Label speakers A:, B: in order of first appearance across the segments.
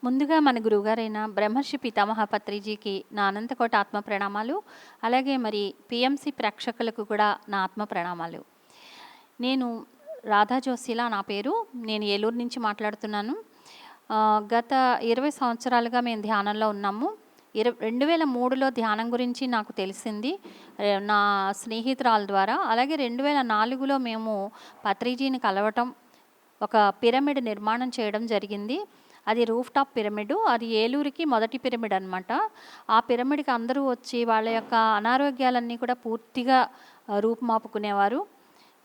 A: ముందుగా మన గురువుగారైన బ్రహ్మర్షి పితామహ పత్రిజీకి నా అనంతకోటి ఆత్మ ప్రణామాలు. అలాగే మరి పిఎంసి ప్రేక్షకులకు కూడా నా ఆత్మ ప్రణామాలు. నేను రాధా జోసిలా నా పేరు. నేను ఏలూరు నుంచి మాట్లాడుతున్నాను. గత 20 సంవత్సరాలుగా మేము ధ్యానంలో ఉన్నాము. 2003లో ధ్యానం గురించి నాకు తెలిసింది నా స్నేహితురాల ద్వారా. అలాగే 2004లో మేము పత్రిజీని కలవటం, ఒక పిరమిడ్ నిర్మాణం చేయడం జరిగింది. అది రూఫ్ టాప్ పిరమిడ్. అది ఏలూరుకి మొదటి పిరమిడ్ అనమాట. ఆ పిరమిడ్కి అందరూ వచ్చి వాళ్ళ యొక్క అనారోగ్యాలన్నీ కూడా పూర్తిగా రూపుమాపుకునేవారు.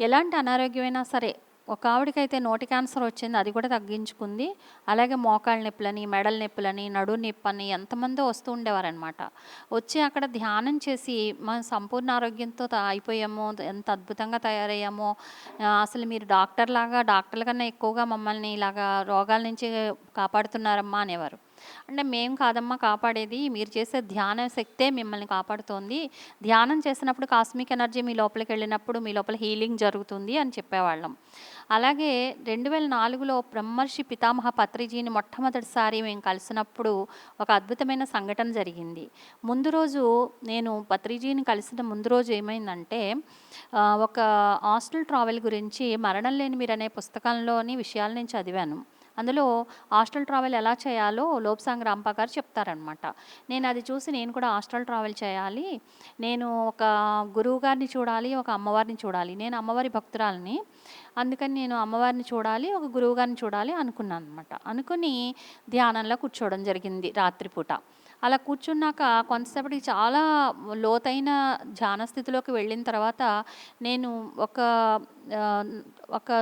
A: ఎలాంటి అనారోగ్యమైనా సరే, ఒక ఆవిడకైతే నోటి క్యాన్సర్ వచ్చింది, అది కూడా తగ్గించుకుంది. అలాగే మోకాళ్ళ నొప్పులని, మెడల నొప్పులని, నడు నొప్పని ఎంతమందో వస్తూ ఉండేవారనమాట. వచ్చి అక్కడ ధ్యానం చేసి మనం సంపూర్ణ ఆరోగ్యంతో అయిపోయామో, ఎంత అద్భుతంగా తయారయ్యామో, అసలు మీరు డాక్టర్ల కన్నా ఎక్కువగా మమ్మల్ని ఇలాగా రోగాల నుంచి కాపాడుతున్నారమ్మా అనేవారు. అంటే మేము కాదమ్మా కాపాడేది, మీరు చేసే ధ్యాన శక్తే మిమ్మల్ని కాపాడుతోంది. ధ్యానం చేసినప్పుడు కాస్మిక్ ఎనర్జీ మీ లోపలికి వెళ్ళినప్పుడు మీ లోపల హీలింగ్ జరుగుతుంది అని చెప్పేవాళ్ళం. అలాగే 2004లో బ్రహ్మర్షి పితామహ పత్రిజీని మొట్టమొదటిసారి మేము కలిసినప్పుడు ఒక అద్భుతమైన సంఘటన జరిగింది. ముందు రోజు నేను పత్రిజీని కలిసిన ముందు రోజు ఏమైందంటే, ఒక హాస్టల్ ట్రావెల్ గురించి మరణం లేని మీరనే పుస్తకంలోని విషయాలు నేను చదివాను. అందులో హాస్టల్ ట్రావెల్ ఎలా చేయాలో లోప్సాంగ్ రాంపా గారు చెప్తారనమాట. నేను అది చూసి నేను కూడా హాస్టల్ ట్రావెల్ చేయాలి, నేను ఒక గురువు గారిని చూడాలి, ఒక అమ్మవారిని చూడాలి. నేను అమ్మవారి భక్తురాలిని, అందుకని నేను అమ్మవారిని చూడాలి, ఒక గురువు గారిని చూడాలి అనుకున్నాను అనమాట. అనుకుని ధ్యానంలో కూర్చోవడం జరిగింది రాత్రిపూట. అలా కూర్చున్నాక కొంతసేపటికి చాలా లోతైన ధ్యాన స్థితిలోకి వెళ్ళిన తర్వాత నేను ఒక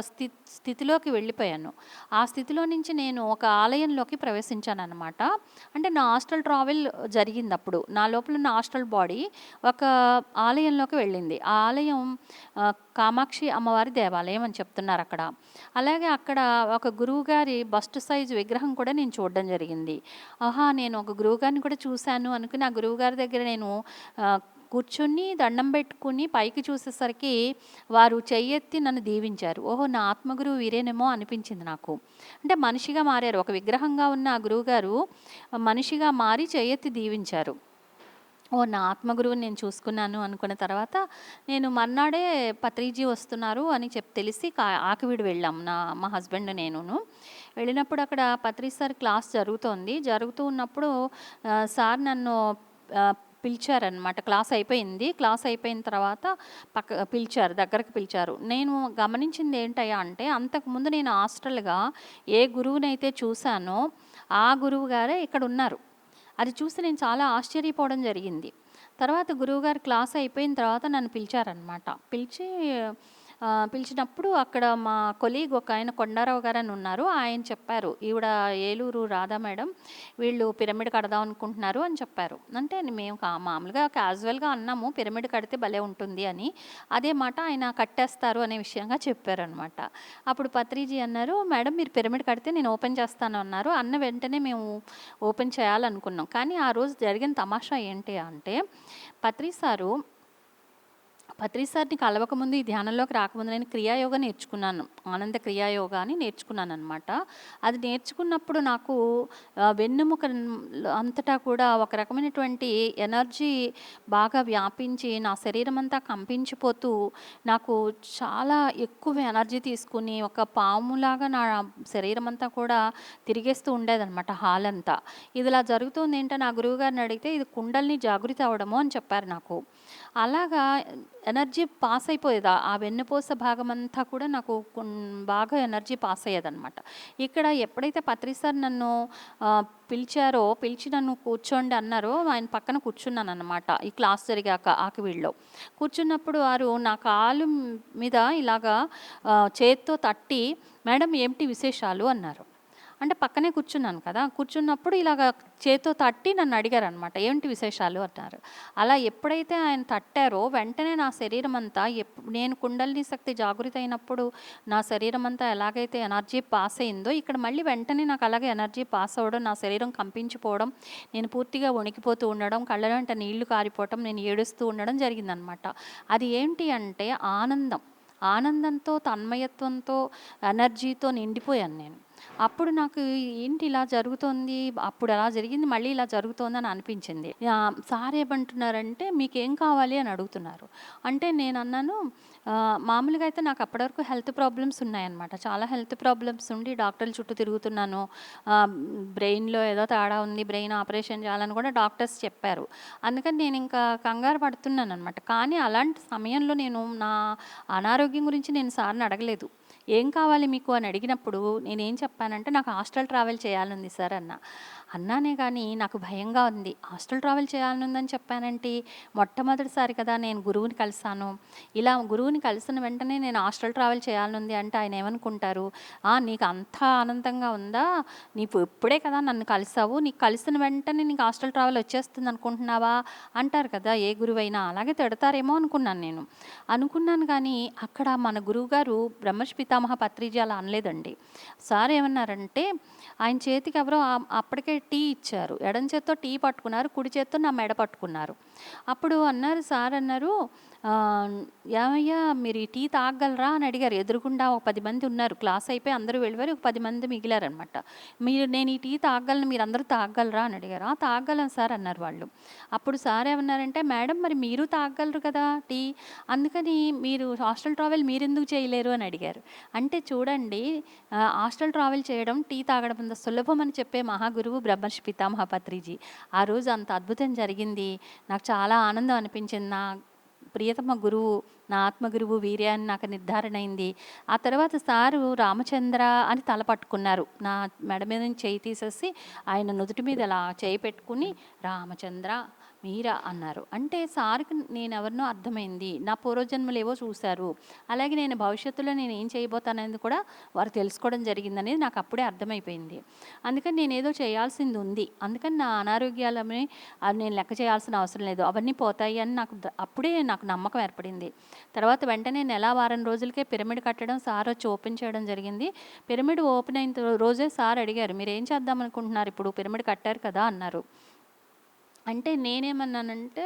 A: స్థితిలోకి వెళ్ళిపోయాను. ఆ స్థితిలో నుంచి నేను ఒక ఆలయంలోకి ప్రవేశించాను అనమాట. అంటే నా హాస్టల్ ట్రావెల్ జరిగింది అప్పుడు. నా లోపల ఉన్న హాస్టల్ బాడీ ఒక ఆలయంలోకి వెళ్ళింది. ఆ ఆలయం కామాక్షి అమ్మవారి దేవాలయం అని చెప్తున్నారు అక్కడ. అలాగే అక్కడ ఒక గురువుగారి బస్ట్ సైజు విగ్రహం కూడా నేను చూడడం జరిగింది. నేను ఒక గురువుగారిని కూడా చూశాను అనుకుని ఆ గురువుగారి దగ్గర నేను కూర్చుని దండం పెట్టుకుని పైకి చూసేసరికి వారు చెయ్యెత్తి నన్ను దీవించారు. ఓహో, నా ఆత్మగురువు వీరేనేమో అనిపించింది నాకు. అంటే మనిషిగా మారారు. ఒక విగ్రహంగా ఉన్న ఆ గురువుగారు మనిషిగా మారి చెయ్యెత్తి దీవించారు. నా ఆత్మగురువుని నేను చూసుకున్నాను అనుకున్న తర్వాత నేను మర్నాడే పత్రిజీ వస్తున్నారు అని తెలిసి ఆకివీడు వెళ్ళాం, మా హస్బెండ్ నేనును. వెళ్ళినప్పుడు అక్కడ పత్రి సార్ క్లాస్ జరుగుతూ ఉన్నప్పుడు సార్ నన్ను పిలిచారనమాట. క్లాస్ అయిపోయిన తర్వాత దగ్గరకు పిలిచారు. నేను గమనించింది ఏంటయ్యా అంటే, అంతకుముందు నేను హాస్టల్గా ఏ గురువునైతే చూశానో ఆ గురువు గారే ఇక్కడ ఉన్నారు. అది చూసి నేను చాలా ఆశ్చర్యపోవడం జరిగింది. తర్వాత గురువుగారు క్లాస్ అయిపోయిన తర్వాత నన్ను పిలిచారనమాట. పిలిచినప్పుడు అక్కడ మా కొలీగ్ ఒక ఆయన కొండారావు గారు అని ఉన్నారు. ఆయన చెప్పారు, ఈవిడ ఏలూరు రాధా మేడం, వీళ్ళు పిరమిడ్ కడదాం అనుకుంటున్నారు అని చెప్పారు. అంటే మేము మామూలుగా క్యాజువల్గా అన్నాము, పిరమిడ్ కడితే భలే ఉంటుంది అని. అదే మాట ఆయన కట్టేస్తారు అనే విషయంగా చెప్పారనమాట. అప్పుడు పత్రిజీ అన్నారు, మేడం మీరు పిరమిడ్ కడితే నేను ఓపెన్ చేస్తాను అన్నారు. అన్న వెంటనే మేము ఓపెన్ చేయాలనుకున్నాం. కానీ ఆ రోజు జరిగిన తమాషా ఏంటి అంటే, పత్రి సార్ని కలవకముందు, ఈ ధ్యానంలోకి రాకముందు నేను క్రియాయోగా నేర్చుకున్నాను. ఆనంద క్రియాయోగా అని నేర్చుకున్నాను అనమాట. అది నేర్చుకున్నప్పుడు నాకు వెన్నెముక అంతటా కూడా ఒక రకమైనటువంటి ఎనర్జీ బాగా వ్యాపించి నా శరీరం అంతా కంపించిపోతూ నాకు చాలా ఎక్కువ ఎనర్జీ తీసుకుని ఒక పాములాగా నా శరీరం అంతా కూడా తిరిగేస్తూ ఉండేదన్నమాట హాల్ అంతా. ఇది ఇలా జరుగుతుంది ఏంటో నా గురువుగారిని అడిగితే, ఇది కుండల్ని జాగృతి అవడము అని చెప్పారు నాకు. అలాగా ఎనర్జీ పాస్ అయిపోయేది. ఆ వెన్నుపూస భాగం అంతా కూడా నాకు బాగా ఎనర్జీ పాస్ అయ్యేదన్నమాట. ఇక్కడ ఎప్పుడైతే పత్రి సార్ నన్ను పిలిచి నన్ను కూర్చోండి అన్నారో, ఆయన పక్కన కూర్చున్నాను అనమాట. ఈ క్లాస్ జరిగాక ఆకివీడులో కూర్చున్నప్పుడు వారు నా కాలు మీద ఇలాగా చేత్తో తట్టి, మేడం ఏమిటి విశేషాలు అన్నారు. అంటే పక్కనే కూర్చున్నాను కదా, కూర్చున్నప్పుడు ఇలాగ చేత్తో తట్టి నన్ను అడిగారు అనమాట, ఏంటి విశేషాలు అన్నారు. అలా ఎప్పుడైతే ఆయన తట్టారో వెంటనే నా శరీరం అంతా, నేను కుండలిని శక్తి జాగృతి అయినప్పుడు నా శరీరం అంతా ఎలాగైతే ఎనర్జీ పాస్ అయిందో, ఇక్కడ మళ్ళీ వెంటనే నాకు అలాగే ఎనర్జీ పాస్ అవ్వడం, నా శరీరం కంపించిపోవడం, నేను పూర్తిగా వణికిపోతూ ఉండడం, కళ్ళ వెంట నీళ్లు కారిపోవటం, నేను ఏడుస్తూ ఉండడం జరిగిందనమాట. అది ఏంటి అంటే ఆనందం. ఆనందంతో, తన్మయత్వంతో, ఎనర్జీతో నిండిపోయాను నేను. అప్పుడు నాకు ఏంటి ఇలా జరుగుతోంది, అప్పుడు అలా జరిగింది, మళ్ళీ ఇలా జరుగుతోందని అనిపించింది. సార్ ఏమంటున్నారంటే, "మీకేం కావాలి?" అని అడుగుతున్నారు. అంటే నేనన్నాను, మామూలుగా అయితే నాకు అప్పటి వరకు హెల్త్ ప్రాబ్లమ్స్ ఉన్నాయన్నమాట. చాలా హెల్త్ ప్రాబ్లమ్స్ ఉండి డాక్టర్ల చుట్టూ తిరుగుతున్నాను. బ్రెయిన్‌లో ఏదో తేడా ఉంది, బ్రెయిన్ ఆపరేషన్ చేయాలని కూడా డాక్టర్స్ చెప్పారు. అందుకని నేనింకా కంగారు పడుతున్నాననమాట. కానీ అలాంటి సమయంలో నేను నా అనారోగ్యం గురించి నేను సార్‌ని అడగలేదు. "ఏం కావాలి మీకు?" అని అడిగినప్పుడు నేనేం చెప్పానంటే, "నాకు హాస్టల్ ట్రావెల్ చేయాలనుంది సార్" అన్నా. అన్నానే గానీ నాకు భయంగా ఉంది. హాస్టల్ ట్రావెల్ చేయాలనుందని చెప్పానేంటి? మొట్టమొదటిసారి కదా నేను గురువుని కలిసాను. ఇలా గురువుని కలిసిన వెంటనే నేను హాస్టల్ ట్రావెల్ చేయాలనుంది అంటే ఆయన ఏమనుకుంటారు? నీకు అంత ఆనందంగా ఉందా? నీవు ఇప్పుడే కదా నన్ను కలిసావు. నీకు కలిసిన వెంటనే నీకు హాస్టల్ ట్రావెల్ వచ్చేస్తుంది అనుకుంటున్నావా? అంటారు కదా ఏ గురువైనా. అలాగే తిడతారేమో అనుకున్నాను నేను. అనుకున్నాను కానీ అక్కడ మన గురువుగారు బ్రహ్మర్షి పితామహ పత్రిజీ అలా అనలేదండి. సార్ ఏమన్నారంటే, ఆయన చేతికి ఎవరో అప్పటికే టీ ఇచ్చారు. ఎడమ చేత్తో టీ పట్టుకున్నారు, కుడి చేత్తో నా మెడ పట్టుకున్నారు. అప్పుడు అన్నారు, సార్ అన్నారు, "ఏమయ్యా మీరు ఈ టీ తాగగలరా?" అని అడిగారు. ఎదురుగుండా ఒక 10 మంది ఉన్నారు. క్లాస్ అయిపోయి అందరూ వెళ్ళిపోయారు. ఒక 10 మంది మిగిలారనమాట. "నేను ఈ టీ తాగగలను, మీరందరూ తాగగలరా?" అని అడిగారు. తాగగలం సార్" అన్నారు వాళ్ళు. అప్పుడు సార్ ఏమన్నారంటే, "మేడం మరి మీరు తాగగలరు కదా టీ, అందుకని మీరు హాస్టల్ ట్రావెల్ మీరెందుకు చేయలేరు?" అని అడిగారు. అంటే చూడండి, హాస్టల్ ట్రావెల్ చేయడం, టీ తాగడం అంత సులభం అని చెప్పే మహాగురువు బ్రహ్మర్షి పితామహ పత్రిజీ. ఆ రోజు అంత అద్భుతం జరిగింది. నాకు చాలా ఆనందం అనిపించింది. నా ప్రియతమ గురువు, నా ఆత్మగురువు వీరే అని నాకు నిర్ధారణ అయింది. ఆ తర్వాత సారు రామచంద్ర అని తల పట్టుకున్నారు. నా మెడ మీద నుంచి చెయ్యి తీసేసి ఆయన నుదుటి మీద ఇలా చేయి పెట్టుకుని, "రామచంద్ర మీరా" అన్నారు. అంటే సార్‌కి నేనెవరినో అర్థమైంది. నా పూర్వజన్మలేవో చూశారు. అలాగే నేను భవిష్యత్తులో నేనేం చేయబోతాననేది కూడా వారు తెలుసుకోవడం జరిగిందనేది నాకు అప్పుడే అర్థమైపోయింది. అందుకని నేనేదో చేయాల్సింది ఉంది. అందుకని నా అనారోగ్యాలని నేను లెక్క చేయాల్సిన అవసరం లేదు. అవన్నీ పోతాయి అని అప్పుడే నాకు నమ్మకం ఏర్పడింది. తర్వాత వెంటనే నెల, వారం రోజులకే పిరమిడ్ కట్టడం, సార్ వచ్చి ఓపెన్ చేయడం జరిగింది. పిరమిడ్ ఓపెన్ అయిన రోజే సార్ అడిగారు, "మీరేం చేద్దామనుకుంటున్నారు ఇప్పుడు? పిరమిడ్ కట్టారు కదా" అన్నారు. అంటే నేనేమన్నానంటే,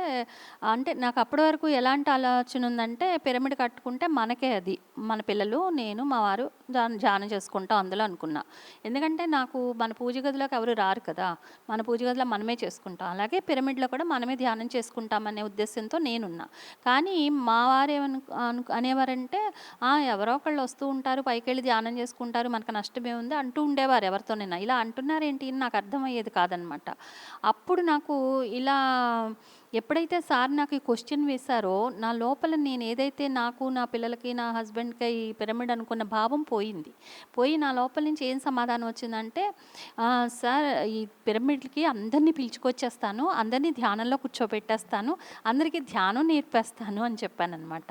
A: అంటే నాకు అప్పటి వరకు ఎలాంటి ఆలోచన ఉందంటే, పిరమిడ్ కట్టుకుంటే మనకే అది. మన పిల్లలు, నేను, మా వారు ధ్యానం చేసుకుంటాం అందులో అనుకున్నా. ఎందుకంటే నాకు మన పూజ గదిలోకి ఎవరు రారు కదా! మన పూజ గదిలో మనమే చేసుకుంటాం. అలాగే పిరమిడ్‌లో కూడా మనమే ధ్యానం చేసుకుంటామనే ఉద్దేశ్యంతో నేనున్నా. కానీ మా వారేమను అనేవారంటే, ఎవరో ఒకళ్ళు వస్తూ ఉంటారు, పైకెళ్ళి ధ్యానం చేసుకుంటారు, మనకు నష్టమేముంది అంటూ ఉండేవారు ఎవరితోనైనా. ఇలా అంటున్నారేంటి అని నాకు అర్థమయ్యేది కాదనమాట. అప్పుడు నాకు ఇలా ఎప్పుడైతే సార్ నాకు ఈ క్వెషన్ వేశారో, నా లోపల నేను ఏదైతే నాకు, నా పిల్లలకి, నా హస్బెండ్‌కి ఈ పిరమిడ్ అనుకున్న భావం పోయింది. పోయి నా లోపల నుంచి ఏం సమాధానం వచ్చిందంటే, సార్ ఈ పిరమిడ్‌కి అందరిని పిలుచుకొచ్చేస్తాను, అందరినీ ధ్యానంలో కూర్చోబెట్టేస్తాను, అందరికీ ధ్యానం నేర్పేస్తాను అని చెప్పాననమాట.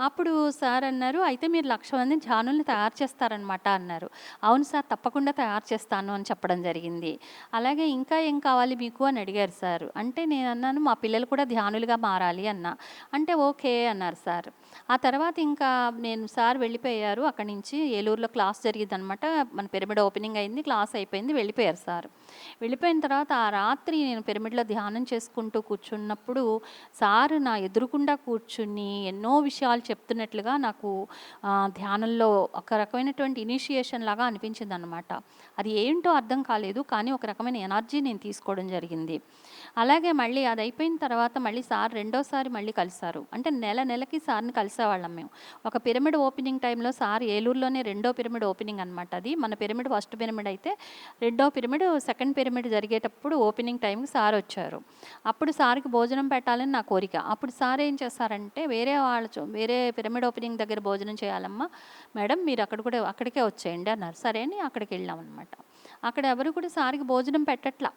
A: అప్పుడు సార్ అన్నారు, "అయితే మీరు 1,00,000 మంది ధ్యానుల్ని తయారు చేస్తారనమాట" అన్నారు. "అవును సార్, తప్పకుండా తయారు చేస్తాను" అని చెప్పడం జరిగింది. అలాగే "ఇంకా ఏం కావాలి మీకు?" అని అడిగారు సార్. అంటే నేనన్నాను, "మా పిల్లలు కూడా ధ్యానులుగా మారాలి" అన్నా. అంటే "ఓకే" అన్నారు సార్. ఆ తర్వాత ఇంకా సార్ వెళ్ళిపోయారు అక్కడి నుంచి. ఏలూరులో క్లాస్ జరిగిద్దనమాట. మన పిరమిడ్ ఓపెనింగ్ అయింది, క్లాస్ అయిపోయింది, వెళ్ళిపోయారు సార్. వెళ్ళిపోయిన తర్వాత ఆ రాత్రి నేను పిరమిడ్‌లో ధ్యానం చేసుకుంటూ కూర్చున్నప్పుడు, సార్ నా ఎదురుగుండా కూర్చుని ఎన్నో విషయాలు చెప్తున్నట్లుగా నాకు ధ్యానంలో ఒక రకమైనటువంటి ఇనిషియేషన్ లాగా అనిపించిందనమాట. అది ఏంటో అర్థం కాలేదు, కానీ ఒక రకమైన ఎనర్జీ నేను తీసుకోవడం జరిగింది. అలాగే మళ్ళీ అది అయిపోయిన తర్వాత మళ్ళీ సార్ రెండోసారి మళ్ళీ కలిసారు. అంటే నెలకి సార్‌ని కలిసేవాళ్ళం మేము. ఒక పిరమిడ్ ఓపెనింగ్ టైంలో సార్ ఏలూరులోనే రెండో పిరమిడ్ ఓపెనింగ్ అనమాట అది. మన పిరమిడ్ ఫస్ట్ పిరమిడ్ అయితే, రెండో పిరమిడ్ సెకండ్ పిరమిడ్ జరిగేటప్పుడు ఓపెనింగ్ టైంకి సార్ వచ్చారు. అప్పుడు సార్‌కి భోజనం పెట్టాలని నా కోరిక. అప్పుడు సార్ ఏం చేశారంటే, వేరే పిరమిడ్ ఓపెనింగ్ దగ్గర భోజనం చేయాలమ్మా మేడం, మీరు అక్కడికే వచ్చేయండి అన్నారు. సరే అని అక్కడికెళ్ళామనమాట. అక్కడ ఎవరు కూడా సార్‌కి భోజనం పెట్టట్ల.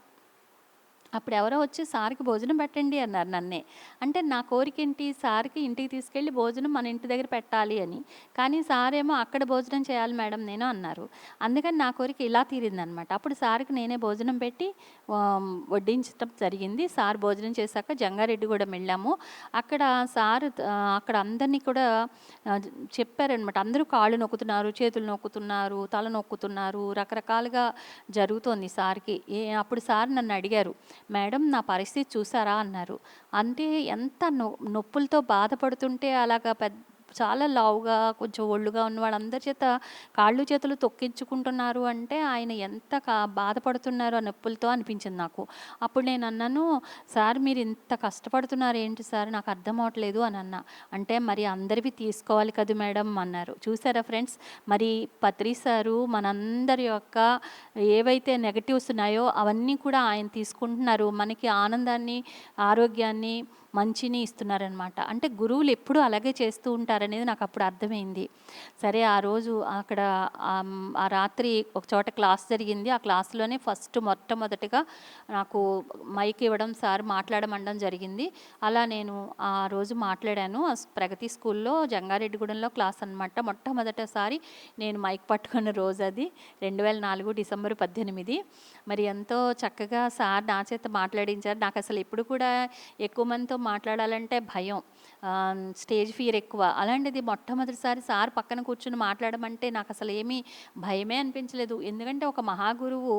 A: అప్పుడెవరో వచ్చి "సార్‌కి భోజనం పెట్టండి" అన్నారు నన్నే. అంటే నా కోరికేంటి, సార్‌కి ఇంటికి తీసుకెళ్ళి భోజనం మన ఇంటి దగ్గర పెట్టాలి అని. కానీ సారేమో "అక్కడ భోజనం చేయాలి మేడం నేను" అన్నారు. అందుకని నా కోరిక ఇలా తీరిందనమాట. అప్పుడు సార్‌కి నేనే భోజనం పెట్టి వడ్డించటం జరిగింది. సార్ భోజనం చేశాక జంగారెడ్డిగూడెం వెళ్ళాము. అక్కడ అక్కడ అందరిని కూడా చెప్పారనమాట. అందరూ కాళ్ళు నొక్కుతున్నారు, చేతులు నొక్కుతున్నారు, తల నొక్కుతున్నారు, రకరకాలుగా జరుగుతోంది సార్‌కి. అప్పుడు సార్ నన్ను అడిగారు, "మేడం నా పరిస్థితి చూసారా?" అన్నారు. అంటే ఎంత నొప్పులతో బాధపడుతుంటే అలాగా చాలా లావుగా కొంచెం ఒళ్ళుగా ఉన్న వాళ్ళందరి చేత కాళ్ళు చేతులు తొక్కించుకుంటున్నారు అంటే ఆయన ఎంత బాధపడుతున్నారో ఆ నొప్పులతో అనిపించింది నాకు. అప్పుడు నేను అన్నాను, సార్ మీరు ఇంత కష్టపడుతున్నారు ఏంటి సార్ నాకు అర్థం అవ్వట్లేదు అని అన్నా. అంటే మరి అందరివి తీసుకోవాలి కదా మేడం అన్నారు. చూసారా ఫ్రెండ్స్, మరి పత్రి సారు మనందరి యొక్క ఏవైతే నెగటివ్స్ ఉన్నాయో అవన్నీ కూడా ఆయన తీసుకుంటున్నారు. మనకి ఆనందాన్ని, ఆరోగ్యాన్ని, మంచిని ఇస్తున్నారనమాట. అంటే గురువులు ఎప్పుడూ అలాగే చేస్తూ ఉంటారనేది నాకు అప్పుడు అర్థమైంది. సరే ఆ రోజు అక్కడ ఆ రాత్రి ఒక చోట క్లాస్ జరిగింది. ఆ క్లాస్లోనే మొట్టమొదటిగా నాకు మైక్ ఇవ్వడం, సార్ మాట్లాడమనడం జరిగింది. అలా నేను ఆ రోజు మాట్లాడాను. ప్రగతి స్కూల్లో జంగారెడ్డిగూడెంలో క్లాస్ అనమాట. మొట్టమొదటిసారి నేను మైక్ పట్టుకున్న రోజు అది 2004 డిసెంబర్ 18. మరి ఎంతో చక్కగా సార్ నా చేత మాట్లాడించారు. నాకు అసలు ఎప్పుడు కూడా ఎక్కువ మందితో మాట్లాడాలంటే భయం, స్టేజ్ ఫియర్ ఎక్కువ. అలాంటిది మొట్టమొదటిసారి సార్ పక్కన కూర్చుని మాట్లాడమంటే నాకు అసలు ఏమీ భయమే అనిపించలేదు. ఎందుకంటే ఒక మహాగురువు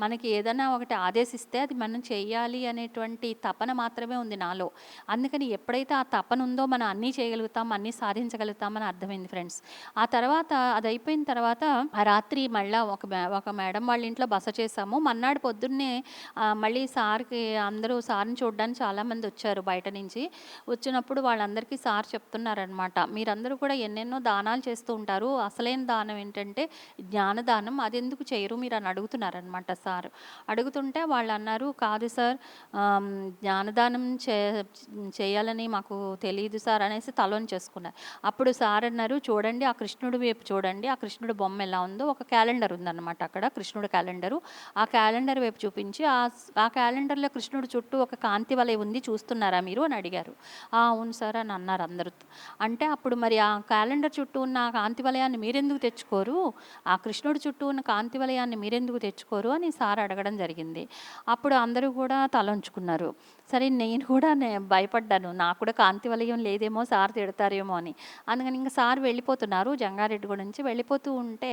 A: మనకి ఏదైనా ఒకటి ఆదేశిస్తే అది మనం చేయాలి అనేటువంటి తపన మాత్రమే ఉంది నాలో. అందుకని ఎప్పుడైతే ఆ తపన ఉందో మనం అన్నీ చేయగలుగుతాం, అన్నీ సాధించగలుగుతామని అర్థమైంది ఫ్రెండ్స్. ఆ తర్వాత అది అయిపోయిన తర్వాత ఆ రాత్రి మళ్ళీ ఒక మేడం వాళ్ళ ఇంట్లో బస చేసాము. మర్నాడు పొద్దున్నే మళ్ళీ సార్ని చూడడానికి చాలామంది వచ్చారు బయట నుంచి. వచ్చినప్పుడు వాళ్ళందరికీ సార్ చెప్తున్నారనమాట, మీరందరూ కూడా ఎన్నెన్నో దానాలు చేస్తూ ఉంటారు, అసలైన దానం ఏంటంటే జ్ఞానదానం, అది ఎందుకు చేయరు మీరు అని అడుగుతున్నారనమాట సార్. అడుగుతుంటే వాళ్ళు అన్నారు, కాదు సార్, జ్ఞానదానం చేయాలని మాకు తెలియదు సార్ అనేసి తలొంచేసుకున్నారు. అప్పుడు సార్ అన్నారు, చూడండి ఆ కృష్ణుడి వైపు చూడండి, ఆ కృష్ణుడి బొమ్మ ఎలా ఉందో ఒక క్యాలెండర్ ఉందన్నమాట అక్కడ, కృష్ణుడి క్యాలెండరు. ఆ క్యాలెండర్ వైపు చూపించి ఆ క్యాలెండర్లో కృష్ణుడి చుట్టూ ఒక కాంతి వలయ ఉంది, చూస్తున్నారా మీరు అని అడిగారు. అవును సార్ అని అన్నారు అందరూ. అంటే అప్పుడు మరి ఆ క్యాలెండర్ చుట్టూ ఉన్న ఆ కాంతి వలయాన్ని మీరెందుకు తెచ్చుకోరు, ఆ కృష్ణుడి చుట్టూ ఉన్న కాంతి వలయాన్ని మీరెందుకు తెచ్చుకోరు అని సార్ అడగడం జరిగింది. అప్పుడు అందరూ కూడా తలంచుకున్నారు. సరే నేను కూడా భయపడ్డాను, నాకు కూడా కాంతి వలయం లేదేమో, సార్ తిడతారేమో అని. అందుకని ఇంకా సార్ వెళ్ళిపోతున్నారు, జంగారెడ్డిగూడ నుంచి వెళ్ళిపోతూ ఉంటే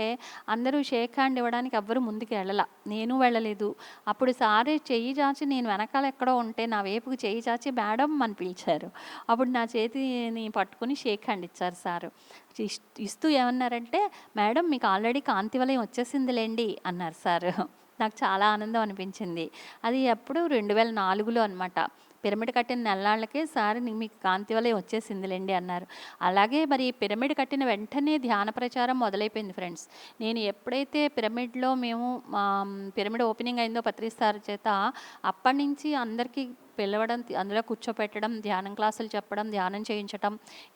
A: అందరూ షేక్ హ్యాండ్ ఇవ్వడానికి ఎవ్వరు ముందుకు వెళ్ళాల, నేను వెళ్ళలేదు. అప్పుడు సారే చెయ్యి చాచి, నేను వెనకాల ఎక్కడో ఉంటే నా వైపుకి చెయ్యి చాచి మేడం అని పిలిచారు. అప్పుడు నా చేతిని పట్టుకుని షేక్ హ్యాండ్ ఇచ్చారు సారు. ఇస్తూ ఏమన్నారంటే, మేడం మీకు ఆల్రెడీ కాంతి వలయం వచ్చేసిందిలేండి అన్నారు సారు. నాకు చాలా ఆనందం అనిపించింది. అది ఎప్పుడు 2004లో అనమాట. పిరమిడ్ కట్టిన నెలనాళ్ళకే సార్ మీకు కాంతి వలయం వచ్చేసిందిలేండి అన్నారు. అలాగే మరి పిరమిడ్ కట్టిన వెంటనే ధ్యాన ప్రచారం మొదలైపోయింది ఫ్రెండ్స్. నేను ఎప్పుడైతే పిరమిడ్లో పిరమిడ్ ఓపెనింగ్ అయిందో పత్రి సార్ చేత, అప్పటి నుంచి అందరికీ పిలవడం, అందులో కూర్చోపెట్టడం, ధ్యానం క్లాసులు చెప్పడం, ధ్యానం చేయించటం,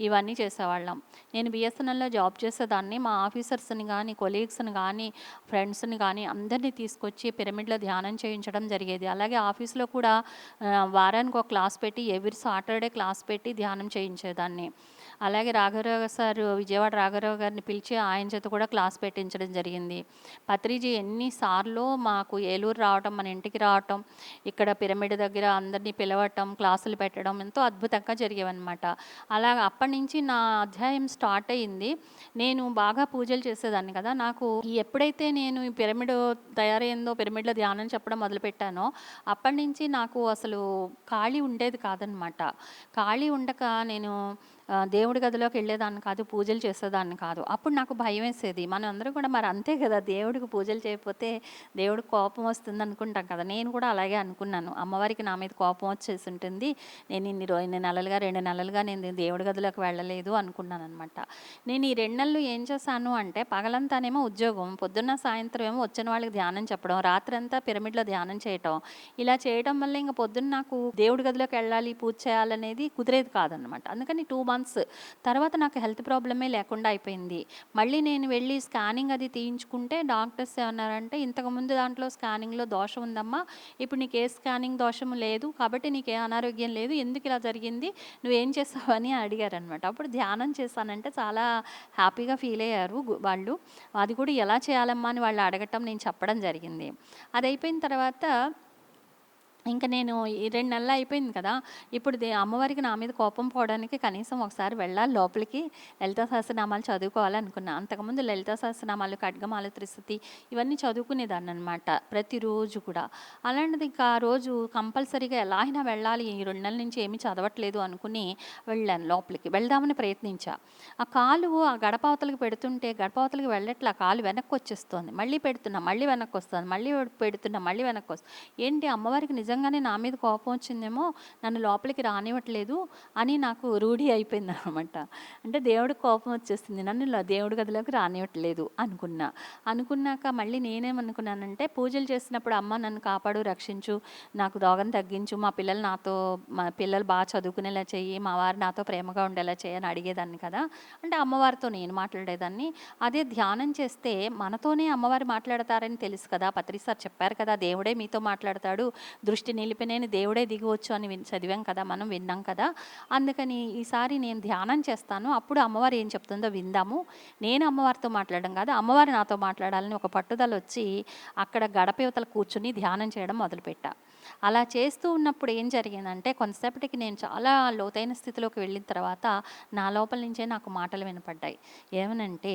A: ఇవన్నీ చేసేవాళ్ళం. నేను బిఎస్ఎన్ఎల్లో జాబ్ చేసేదాన్ని. మా ఆఫీసర్స్ని కానీ, కొలీగ్స్ని కానీ, ఫ్రెండ్స్ని కానీ అందరినీ తీసుకొచ్చి పిరమిడ్లో ధ్యానం చేయించడం జరిగేది. అలాగే ఆఫీస్లో కూడా వారానికి ఒక క్లాస్ పెట్టి, ఎవ్రీ సాటర్డే క్లాస్ పెట్టి ధ్యానం చేయించేదాన్ని. అలాగే రాఘవరావు సార్, విజయవాడ రాఘవరావు గారిని పిలిచి ఆయన చేత కూడా క్లాస్ పెట్టించడం జరిగింది. పత్రిజీ ఎన్నిసార్లు మాకు ఏలూరు రావటం, మన ఇంటికి రావటం, ఇక్కడ పిరమిడ్ దగ్గర అందరినీ పిలవటం, క్లాసులు పెట్టడం ఎంతో అద్భుతంగా జరిగేవన్నమాట. అలాగ అప్పటి నుంచి నా అధ్యాయం స్టార్ట్ అయ్యింది. నేను బాగా పూజలు చేసేదాన్ని కదా, నాకు ఎప్పుడైతే నేను ఈ పిరమిడ్ తయారైందో, పిరమిడ్లో ధ్యానం చెప్పడం మొదలుపెట్టానో అప్పటి నుంచి నాకు అసలు ఖాళీ ఉండేది కాదనమాట. ఖాళీ ఉండక నేను దేవుడి గదిలోకి వెళ్ళేదాన్ని కాదు, పూజలు చేసేదాన్ని కాదు. అప్పుడు నాకు భయం వేసేది. మనం అందరూ కూడా మరి అంతే కదా, దేవుడికి పూజలు చేయకపోతే దేవుడికి కోపం వస్తుంది అనుకుంటాం కదా. నేను కూడా అలాగే అనుకున్నాను, అమ్మవారికి నా మీద కోపం వచ్చేసి ఉంటుంది, నేను ఇన్ని నెలలుగా 2 నెలలుగా నేను దేవుడి గదిలోకి వెళ్ళలేదు అనుకున్నాను అనమాట. నేను ఈ 2 నెలలు ఏం చేశాను అంటే, పగలంతానేమో ఉద్యోగం, పొద్దున్న సాయంత్రం ఏమో వచ్చిన వాళ్ళకి ధ్యానం చెప్పడం, రాత్రంతా పిరమిడ్లో ధ్యానం చేయటం. ఇలా చేయడం వల్ల ఇంకా పొద్దున్న నాకు దేవుడి గదిలోకి వెళ్ళాలి, పూజ చేయాలనేది కుదిరేది కాదనమాట. అందుకని 2 మంత్స్ తర్వాత నాకు హెల్త్ ప్రాబ్లమే లేకుండా అయిపోయింది. మళ్ళీ నేను వెళ్ళి స్కానింగ్ అది తీయించుకుంటే డాక్టర్స్ ఏమన్నారంటే, ఇంతకుముందు దాంట్లో స్కానింగ్లో దోషం ఉందమ్మా, ఇప్పుడు నీకు ఏ స్కానింగ్ దోషం లేదు కాబట్టి నీకే అనారోగ్యం లేదు, ఎందుకు ఇలా జరిగింది, నువ్వేం చేసావు అని అడిగారనమాట. అప్పుడు ధ్యానం చేశానంటే చాలా హ్యాపీగా ఫీల్ అయ్యారు వాళ్ళు. అది కూడా ఎలా చేయాలమ్మా అని వాళ్ళు అడగటం, నేను చెప్పడం జరిగింది. అది అయిపోయిన తర్వాత ఇంక నేను ఈ 2 నెలలు అయిపోయింది కదా! ఇప్పుడు అమ్మవారికి నా మీద కోపం పోవడానికి కనీసం ఒకసారి వెళ్ళాలి లోపలికి. లలితా సహస్రనామాలు చదువుకోవాలనుకున్నా. అంతకుముందు లలితా సహస్రనామాలు, ఖడ్గమాల, త్రిశతి ఇవన్నీ చదువుకునేదాన్ననమాట ప్రతిరోజు కూడా. అలాంటిది ఇంకా ఆ రోజు కంపల్సరీగా ఎలా అయినా వెళ్ళాలి, ఈ 2 నెలల నుంచి ఏమీ చదవట్లేదు అనుకుని వెళ్ళాను లోపలికి. వెళ్దామని ప్రయత్నించా. ఆ కాలు ఆ గడప అవతలకి పెడుతుంటే గడప అవతలకి వెళ్ళట్లా. కాలు వెనక్కొచ్చేస్తోంది. మళ్ళీ పెడుతున్నా, మళ్ళీ వెనక్కొస్తోంది. మళ్ళీ పెడుతున్నా, మళ్ళీ వెనక్కొస్తుంది. ఏంటి అమ్మవారికి నిజంగానే నా మీద కోపం వచ్చిందేమో, నన్ను లోపలికి రానివ్వట్లేదు అని నాకు రూఢి అయిపోయిందనమాట. అంటే దేవుడికి కోపం వచ్చేసింది, నన్ను దేవుడి గదిలోకి రానివ్వట్లేదు అనుకున్నా. అనుకున్నాక మళ్ళీ నేనేమనుకున్నానంటే, పూజలు చేసినప్పుడు అమ్మ నన్ను కాపాడు, రక్షించు, నాకు రోగం తగ్గించు, మా పిల్లలు బాగా చదువుకునేలా చెయ్యి, మా వారు నాతో ప్రేమగా ఉండేలా చెయ్యి అని అడిగేదాన్ని కదా. అంటే అమ్మవారితో నేను మాట్లాడేదాన్ని. అదే ధ్యానం చేస్తే మనతోనే అమ్మవారు మాట్లాడతారని తెలుసు కదా. పత్రి సార్ చెప్పారు కదా, దేవుడే మీతో మాట్లాడతాడు, దృష్టి నిలిపినేని దేవుడే దిగివచ్చు అని చదివాం కదా, మనం విన్నాం కదా. అందుకని ఈసారి నేను ధ్యానం చేస్తాను, అప్పుడు అమ్మవారు ఏం చెప్తుందో విందాము. నేను అమ్మవారితో మాట్లాడడం కాదు, అమ్మవారు నాతో మాట్లాడాలని ఒక పట్టుదల వచ్చి అక్కడ గడప యువతలు కూర్చుని ధ్యానం చేయడం మొదలుపెట్టా. అలా చేస్తూ ఉన్నప్పుడు ఏం జరిగిందంటే, కొంతసేపటికి నేను చాలా లోతైన స్థితిలోకి వెళ్ళిన తర్వాత నా లోపల నుంచే నాకు మాటలు వినపడ్డాయి. ఏమనంటే,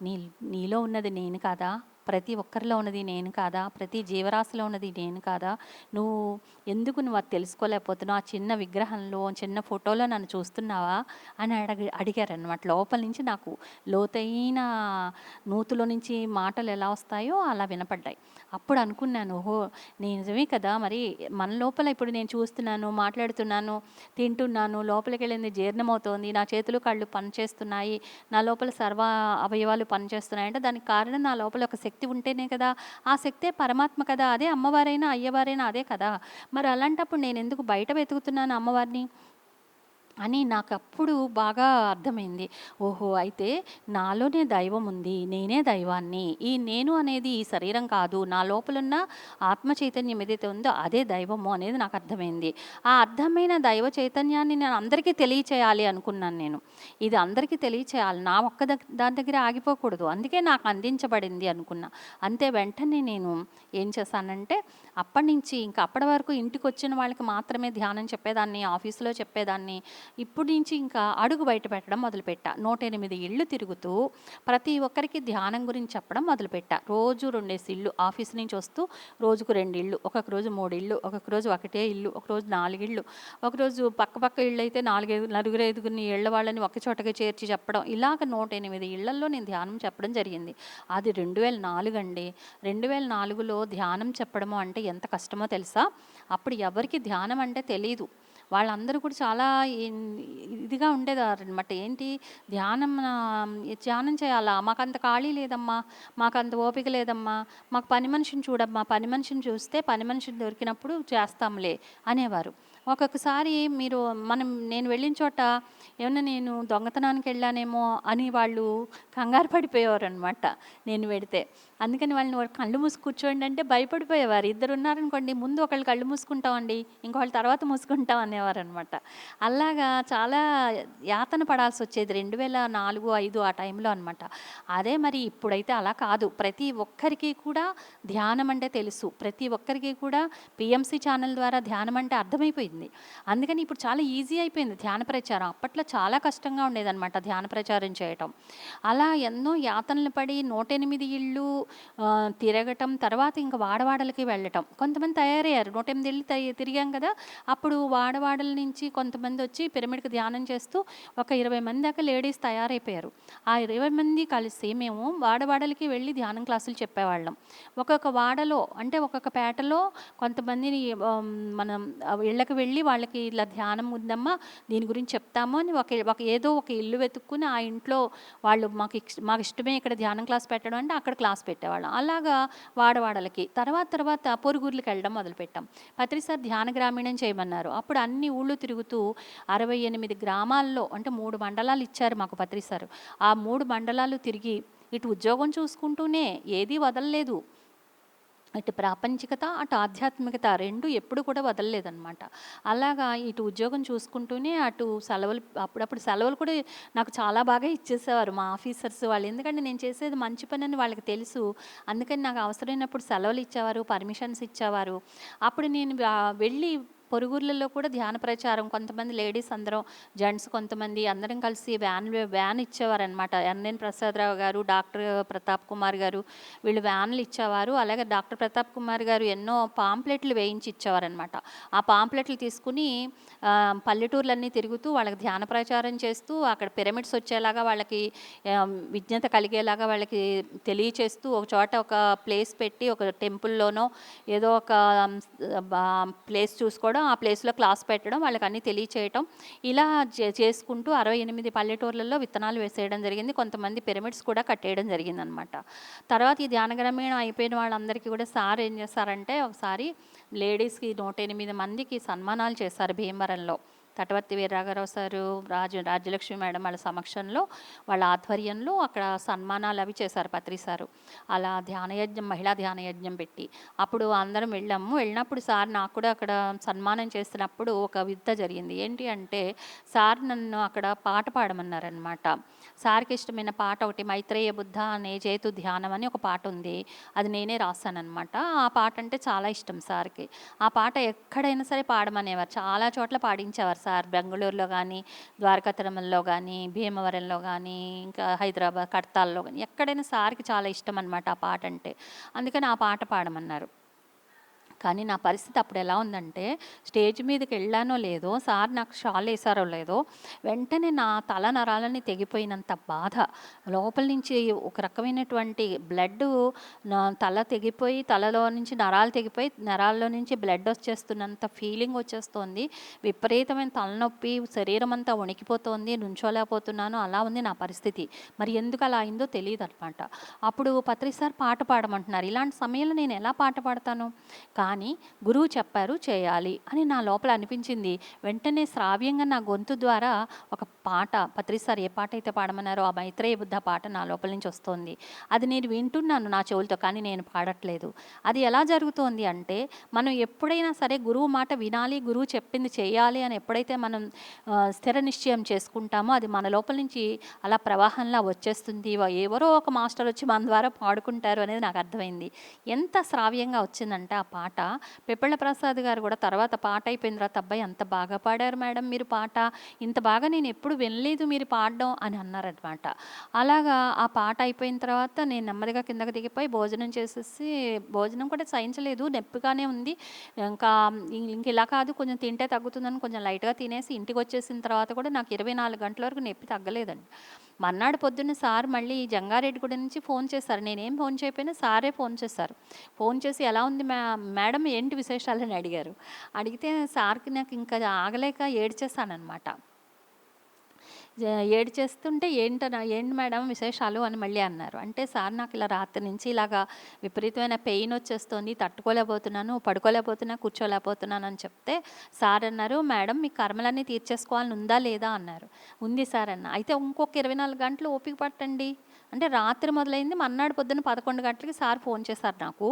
A: నీ నీలో ఉన్నది నేను కాదా, ప్రతి ఒక్కరిలో ఉన్నది నేను కాదా, ప్రతి జీవరాశిలో ఉన్నది నేను కాదా, నువ్వు అది తెలుసుకోలేకపోతున్నావు, ఆ చిన్న విగ్రహంలో, చిన్న ఫోటోలో నన్ను చూస్తున్నావా అని అడిగారనమాట. లోపల నుంచి నాకు లోతైన నూతులో నుంచి మాటలు ఎలా వస్తాయో అలా వినపడ్డాయి. అప్పుడు అనుకున్నాను, ఓహో నిజమే కదా, మరి మన లోపల ఇప్పుడు నేను చూస్తున్నాను, మాట్లాడుతున్నాను, తింటున్నాను, లోపలికి వెళ్ళింది జీర్ణమవుతోంది, నా చేతులు కళ్ళు పనిచేస్తున్నాయి, నా లోపల సర్వ అవయవాలు పనిచేస్తున్నాయి అంటే దానికి కారణం నా లోపల ఒక శక్తి ఉంటేనే కదా. ఆ శక్తే పరమాత్మ కదా, అదే అమ్మవారైనా అయ్యవారైనా అదే కదా. మరి అలాంటప్పుడు నేను ఎందుకు బయట వెతుకుతున్నాను అమ్మవారిని అని నాకప్పుడు బాగా అర్థమైంది. ఓహో అయితే నాలోనే దైవం ఉంది, నేనే దైవాన్ని, ఈ నేను అనేది ఈ శరీరం కాదు, నా లోపలున్న ఆత్మ చైతన్యం ఏదైతే ఉందో అదే దైవము అనేది నాకు అర్థమైంది. ఆ అర్థమైన దైవ చైతన్యాన్ని నేను అందరికీ తెలియచేయాలి అనుకున్నాను. నేను ఇది అందరికీ తెలియచేయాలి, నా ఒక్క దాని దగ్గర ఆగిపోకూడదు, అందుకే నాకు అందించబడింది అనుకున్నా. అంతే వెంటనే నేను ఏం చేశానంటే, అప్పటి నుంచి ఇంకా అప్పటి వరకు ఇంటికి వచ్చిన వాళ్ళకి మాత్రమే ధ్యానం చెప్పేదాన్ని, ఆఫీసులో చెప్పేదాన్ని. ఇప్పుడు నుంచి ఇంకా అడుగు బయట పెట్టడం మొదలుపెట్టా. 108 ఇళ్ళు తిరుగుతూ ప్రతి ఒక్కరికి ధ్యానం గురించి చెప్పడం మొదలుపెట్టా. రోజు 2 ఇళ్ళు, ఆఫీస్ నుంచి వస్తూ రోజుకు 2 ఇళ్ళు, ఒక్కొక్క రోజు 3 ఇళ్ళు, ఒక్కొక్క రోజు ఒకటే ఇల్లు, ఒకరోజు 4 ఇళ్ళు, ఒకరోజు పక్క ఇళ్ళు అయితే నలుగురు ఐదుగురిని ఇళ్ళ వాళ్ళని ఒక చోటగా చేర్చి చెప్పడం. ఇలాగ 108 ఇళ్లల్లో నేను ధ్యానం చెప్పడం జరిగింది. అది 2004 అండి. 2004లో ధ్యానం చెప్పడము అంటే ఎంత కష్టమో తెలుసా. అప్పుడు ఎవరికి ధ్యానం అంటే తెలీదు. వాళ్ళందరూ కూడా చాలా ఇదిగా ఉండేదారనమాట. ఏంటి ధ్యానం చేయాలా, మాకంత ఖాళీ లేదమ్మా, మాకంత ఓపిక లేదమ్మా, మాకు పని మనిషిని చూడమ్మా, పని మనిషిని చూస్తే పని మనిషిని దొరికినప్పుడు చేస్తాంలే అనేవారు. ఒక్కొక్కసారి నేను వెళ్ళిన చోట ఏమన్నా నేను దొంగతనానికి వెళ్ళానేమో అని వాళ్ళు కంగారు పడిపోయేవారనమాట నేను వెడితే. అందుకని వాళ్ళని కళ్ళు మూసి కూర్చోండి అంటే భయపడిపోయేవారు. ఇద్దరు ఉన్నారనుకోండి, ముందు ఒకళ్ళు కళ్ళు మూసుకుంటామండి, ఇంకొకళ్ళు తర్వాత మూసుకుంటాం అనేవారనమాట. అలాగా చాలా యాతన పడాల్సి వచ్చేది 2004, 2005 ఆ టైంలో అనమాట. అదే మరి ఇప్పుడైతే అలా కాదు. ప్రతి ఒక్కరికి కూడా ధ్యానం అంటే తెలుసు. ప్రతి ఒక్కరికి కూడా పిఎంసి ఛానల్ ద్వారా ధ్యానం అంటే అర్థమైపోయింది. అందుకని ఇప్పుడు చాలా ఈజీ అయిపోయింది ధ్యాన ప్రచారం. అప్పట్లో చాలా కష్టంగా ఉండేదన్నమాట ధ్యాన ప్రచారం చేయటం. అలా ఎన్నో యాతనలు పడి 108 ఇళ్ళు తిరగటం, తర్వాత ఇంకా వాడవాడలకి వెళ్ళటం. కొంతమంది తయారయ్యారు. 108 ఇళ్ళు తిరిగాం కదా, అప్పుడు వాడవాడల నుంచి కొంతమంది వచ్చి పిరమిడ్కి ధ్యానం చేస్తూ ఒక 20 మంది దాకా లేడీస్ తయారైపోయారు. ఆ 20 మంది కలిసి మేము వాడవాడలకి వెళ్ళి ధ్యానం క్లాసులు చెప్పేవాళ్ళం. ఒక్కొక్క వాడలో అంటే ఒక్కొక్క పేటలో కొంతమందిని మనం ఇళ్ళకి వెళ్ళి వాళ్ళకి ఇలా ధ్యానం ఉందమ్మా, దీని గురించి చెప్తాము అని ఏదో ఒక ఇల్లు వెతుక్కుని ఆ ఇంట్లో వాళ్ళు మాకు ఇష్టమే ఇక్కడ ధ్యానం క్లాస్ పెట్టడం అంటే అక్కడ క్లాస్ పెట్టేవాళ్ళం. అలాగా వాడవాడలకి తర్వాత పొరుగుర్లకు వెళ్ళడం మొదలుపెట్టాం. పత్రి సార్ ధ్యాన గ్రామీణం చేయమన్నారు. అప్పుడు అన్ని ఊళ్ళు తిరుగుతూ 68 గ్రామాల్లో అంటే 3 మండలాలు ఇచ్చారు మాకు పత్రి సార్. ఆ 3 మండలాలు తిరిగి ఇటు ఉద్యోగం చూసుకుంటూనే ఏదీ వదలలేదు. ఇటు ప్రాపంచికత, అటు ఆధ్యాత్మికత 2 ఎప్పుడు కూడా వదలలేదనమాట. అలాగా ఇటు ఉద్యోగం చూసుకుంటూనే, అటు సెలవులు అప్పుడప్పుడు సెలవులు కూడా నాకు చాలా బాగా ఇచ్చేసేవారు మా ఆఫీసర్స్ వాళ్ళు. ఎందుకంటే నేను చేసేది మంచి పనని వాళ్ళకి తెలుసు. అందుకని నాకు అవసరమైనప్పుడు సెలవులు ఇచ్చేవారు, పర్మిషన్స్ ఇచ్చేవారు. అప్పుడు నేను వెళ్ళి పొరుగుర్లలో కూడా ధ్యాన ప్రచారం కొంతమంది లేడీస్ అందరం, జెంట్స్ కొంతమంది అందరం కలిసి వ్యాన్ ఇచ్చేవారనమాట. ఎన్ఎన్ ప్రసాదరావు గారు, డాక్టర్ ప్రతాప్ కుమార్ గారు వీళ్ళు వ్యాన్లు ఇచ్చేవారు. అలాగే డాక్టర్ ప్రతాప్ కుమార్ గారు ఎన్నో పాంప్లెట్లు వేయించి ఇచ్చేవారనమాట. ఆ పాంప్లెట్లు తీసుకుని పల్లెటూర్లన్నీ తిరుగుతూ వాళ్ళకి ధ్యాన ప్రచారం చేస్తూ, అక్కడ పిరమిడ్స్ వచ్చేలాగా వాళ్ళకి విజ్ఞత కలిగేలాగా వాళ్ళకి తెలియచేస్తూ, ఒక చోట ఒక ప్లేస్ పెట్టి ఒక టెంపుల్లోనో ఏదో ఒక ప్లేస్ చూసుకోవడం, ఆ ప్లేస్లో క్లాస్ పెట్టడం, వాళ్ళకి అన్నీ తెలియచేయటం, ఇలా చేసుకుంటూ 68 పల్లెటూర్లలో విత్తనాలు వేసేయడం జరిగింది. కొంతమంది పిరమిడ్స్ కూడా కట్టేయడం జరిగిందనమాట. తర్వాత ఈ ధ్యాన గ్రామీణ అయిపోయిన వాళ్ళందరికీ కూడా సార్ ఏం చేస్తారంటే, ఒకసారి లేడీస్కి 108 మందికి సన్మానాలు చేశారు భీమవరంలో. తటవర్తి వీరరాఘవరావు సారు, రాజ్యలక్ష్మి మేడం వాళ్ళ సమక్షంలో, వాళ్ళ ఆధ్వర్యంలో అక్కడ సన్మానాలు అవి చేశారు పత్రి సారు. అలా ధ్యానయజ్ఞం, మహిళా ధ్యానయజ్ఞం పెట్టి అప్పుడు అందరం వెళ్ళినప్పుడు సార్ నాకు కూడా అక్కడ సన్మానం చేసినప్పుడు ఒక వింత జరిగింది. ఏంటి అంటే, సార్ నన్ను అక్కడ పాట పాడమన్నారనమాట. సార్కి ఇష్టమైన పాట ఒకటి, మైత్రేయ బుద్ధ అనే చేతు ధ్యానం అని ఒక పాట ఉంది. అది నేనే రాశాననమాట. ఆ పాట అంటే చాలా ఇష్టం సార్కి. ఆ పాట ఎక్కడైనా సరే పాడమనేవారు. చాలా చోట్ల పాడించేవారు సార్. బెంగళూరులో కానీ, ద్వారకా తిరుమలలో కానీ, భీమవరంలో కానీ, ఇంకా హైదరాబాద్ కడతాల్లో కానీ, ఎక్కడైనా సార్కి చాలా ఇష్టం అనమాట ఆ పాట అంటే. అందుకని ఆ పాట పాడమన్నారు. కానీ నా పరిస్థితి అప్పుడు ఎలా ఉందంటే, స్టేజ్ మీదకి వెళ్ళానో లేదో, సార్ నాకు షాల్ వేసారో లేదో, వెంటనే నా తల నరాలని తెగిపోయినంత బాధ, లోపల నుంచి ఒక రకమైనటువంటి బ్లడ్, నా తల తెగిపోయి, తలలో నుంచి నరాలు తెగిపోయి, నరాల్లో నుంచి బ్లడ్ వచ్చేస్తున్నంత ఫీలింగ్ వచ్చేస్తోంది. విపరీతమైన తలనొప్పి, శరీరం అంతా వణికిపోతోంది, నుంచోలేకపోతున్నాను. అలా ఉంది నా పరిస్థితి. మరి ఎందుకు అలా అయిందో తెలియదు అనమాట. అప్పుడు పత్రి సార్ పాట పాడమంటున్నారు. ఇలాంటి సమయంలో నేను ఎలా పాట పాడతాను? కానీ గురువు చెప్పారు చేయాలి అని నా లోపల అనిపించింది. వెంటనే శ్రావ్యంగా నా గొంతు ద్వారా ఒక పాట, పత్రి సార్ ఏ పాట అయితే పాడమన్నారో ఆ మైత్రేయ బుద్ధ పాట నా లోపల నుంచి వస్తోంది. అది నేను వింటున్నాను నా చెవులతో, కానీ నేను పాడట్లేదు. అది ఎలా జరుగుతోంది అంటే, మనం ఎప్పుడైనా సరే గురువు మాట వినాలి, గురువు చెప్పింది చేయాలి అని ఎప్పుడైతే మనం స్థిర నిశ్చయం చేసుకుంటామో, అది మన లోపల నుంచి అలా ప్రవాహంలా వచ్చేస్తుంది. ఎవరో ఒక మాస్టర్ వచ్చి మన ద్వారా పాడుకుంటారు అనేది నాకు అర్థమైంది. ఎంత శ్రావ్యంగా వచ్చిందంటే ఆ పాట, పిప్పళ్ళ ప్రసాద్ గారు కూడా తర్వాత పాట అయిపోయిన తర్వాత, అబ్బాయి అంత బాగా పాడారు మేడం మీరు పాట, ఇంత బాగా నేను ఎప్పుడు వినలేదు మీరు పాడడం అని అన్నారనమాట. అలాగా ఆ పాట అయిపోయిన తర్వాత నేను నెమ్మదిగా కిందకి దిగిపోయి భోజనం చేసేసి, భోజనం కూడా సహించలేదు, నొప్పిగానే ఉంది. ఇంకా ఇంక ఇలా కాదు, కొంచెం తింటే తగ్గుతుందని కొంచెం లైట్గా తినేసి ఇంటికి వచ్చేసిన తర్వాత కూడా నాకు 24 గంటల వరకు నొప్పి తగ్గలేదండి. మర్నాడు పొద్దున్న సార్ మళ్ళీ జంగారెడ్డిగూడ నుంచి ఫోన్ చేశారు. నేనేం ఫోన్ చేయకపోయినా సారే ఫోన్ చేశారు. ఫోన్ చేసి ఎలా ఉంది మేడం ఏంటి విశేషాలని అడిగారు. అడిగితే సార్కి నాకు ఇంకా ఆగలేక ఏడ్చేసాననమాట. ఏడ్చేస్తుంటే ఏంటి మేడం విశేషాలు అని మళ్ళీ అన్నారు. అంటే సార్ నాకు ఇలా రాత్రి నుంచి ఇలాగా విపరీతమైన పెయిన్ వచ్చేస్తుంది, తట్టుకోలేకపోతున్నాను, పడుకోలేకపోతున్నా, కూర్చోలేకపోతున్నాను అని చెప్తే సార్ అన్నారు, మేడం మీ కర్మలన్నీ తీర్చేసుకోవాలని ఉందా లేదా అన్నారు. ఉంది సార్ అన్న. అయితే ఇంకొక 24 గంటలు ఓపిక పట్టండి అంటే, రాత్రి మొదలైంది, మర్నాడు పొద్దున్న 11 గంటలకి సార్ ఫోన్ చేశారు నాకు.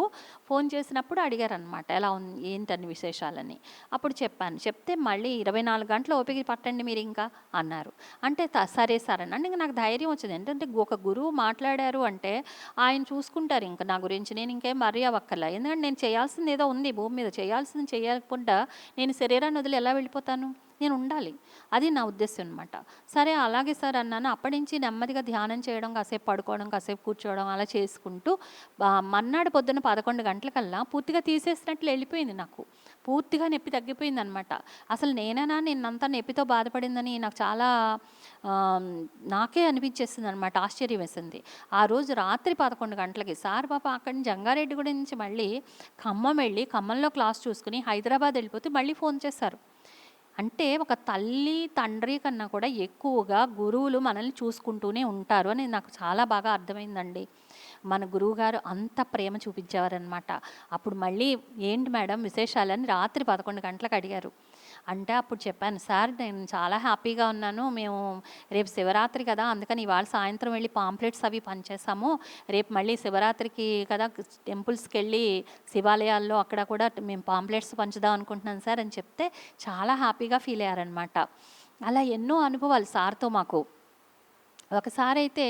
A: ఫోన్ చేసినప్పుడు అడిగారనమాట ఎలా ఉంది ఏంటని విశేషాలని. అప్పుడు చెప్పాను. చెప్తే మళ్ళీ 24 గంటలు ఓపిక పట్టండి మీరు ఇంకా అన్నారు. అంటే సరే సార్ అని. అంటే ఇంక నాకు ధైర్యం వచ్చింది. ఏంటంటే ఒక గురువు మాట్లాడారు అంటే ఆయన చూసుకుంటారు ఇంక నా గురించి, నేను ఇంకేం వర్రీ అవ్వక్కర్లా. ఎందుకంటే నేను చేయాల్సింది ఏదో ఉంది భూమి మీద, చేయాల్సింది చేయకుండా నేను శరీరాన్ని వదిలి ఎలా వెళ్ళిపోతాను? నేను ఉండాలి. అది నా ఉద్దేశం అనమాట. సరే అలాగే సార్ అన్నాను. అప్పటి నుంచి నెమ్మదిగా ధ్యానం చేయడం, కాసేపు పడుకోవడం, కాసేపు కూర్చోవడం అలా చేసుకుంటూ మర్నాడు పొద్దున్న 11 గంటలకల్లా పూర్తిగా తీసేసినట్లు వెళ్ళిపోయింది నాకు. పూర్తిగా నొప్పి తగ్గిపోయిందనమాట. అసలు నేనేనా నిన్నంతా నొప్పితో బాధపడిందని నాకు చాలా నాకే అనిపించేసింది అనమాట. ఆశ్చర్యం వేసింది. ఆ రోజు రాత్రి 11 గంటలకి సార్ పాప అక్కడి నుంచి జంగారెడ్డిగూడ నుంచి మళ్ళీ ఖమ్మం వెళ్ళి, ఖమ్మంలో క్లాస్ చూసుకుని హైదరాబాద్ వెళ్ళిపోతే మళ్ళీ ఫోన్ చేశారు. అంటే ఒక తల్లి తండ్రి కన్నా కూడా ఎక్కువగా గురువులు మనల్ని చూసుకుంటూనే ఉంటారు అని నాకు చాలా బాగా అర్థమైందండి. మన గురువుగారు అంత ప్రేమ చూపించేవారనమాట. అప్పుడు మళ్ళీ ఏంటి మేడం విశేషాలని రాత్రి 11 గంటలకు అడిగారు. అంటే అప్పుడు చెప్పాను, సార్ నేను చాలా హ్యాపీగా ఉన్నాను, మేము రేపు శివరాత్రి కదా అందుకని ఇవాళ సాయంత్రం వెళ్ళి పాంప్లెట్స్ అవి పనిచేసాము, రేపు మళ్ళీ శివరాత్రికి కదా టెంపుల్స్కి వెళ్ళి శివాలయాల్లో అక్కడ కూడా మేము పాంప్లెట్స్ పంచుదాం అనుకుంటున్నాను సార్ అని చెప్తే చాలా హ్యాపీగా ఫీల్ అయ్యారనమాట. అలా ఎన్నో అనుభవాలు సార్తో మాకు. ఒకసారి అయితే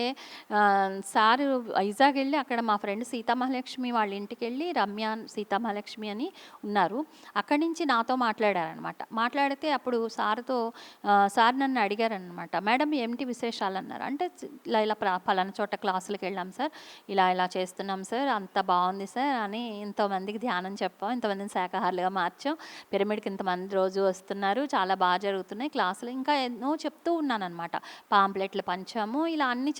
A: సారు వైజాగ్ వెళ్ళి అక్కడ మా ఫ్రెండ్ సీతామహాలక్ష్మి వాళ్ళ ఇంటికి వెళ్ళి, రమ్య సీతామహాలక్ష్మి అని ఉన్నారు, అక్కడి నుంచి నాతో మాట్లాడారనమాట. మాట్లాడితే అప్పుడు సార్ నన్ను అడిగారనమాట, మేడం ఏమిటి విశేషాలు అన్నారు. అంటే ఇలా ఇలా పలానా చోట క్లాసులకు వెళ్ళాం సార్, ఇలా ఇలా చేస్తున్నాం సార్, అంత బాగుంది సార్ అని, ఇంతమందికి ధ్యానం చెప్పాం, ఇంతమందిని శాకాహారులుగా మార్చాం, పిరమిడ్కి ఇంతమంది రోజు వస్తున్నారు, చాలా బాగా జరుగుతున్నాయి క్లాసులు, ఇంకా ఎన్నో చెప్తూ ఉన్నానన్నమాట. పాంప్లెట్లు పంచాము, ఇలా అన్నీ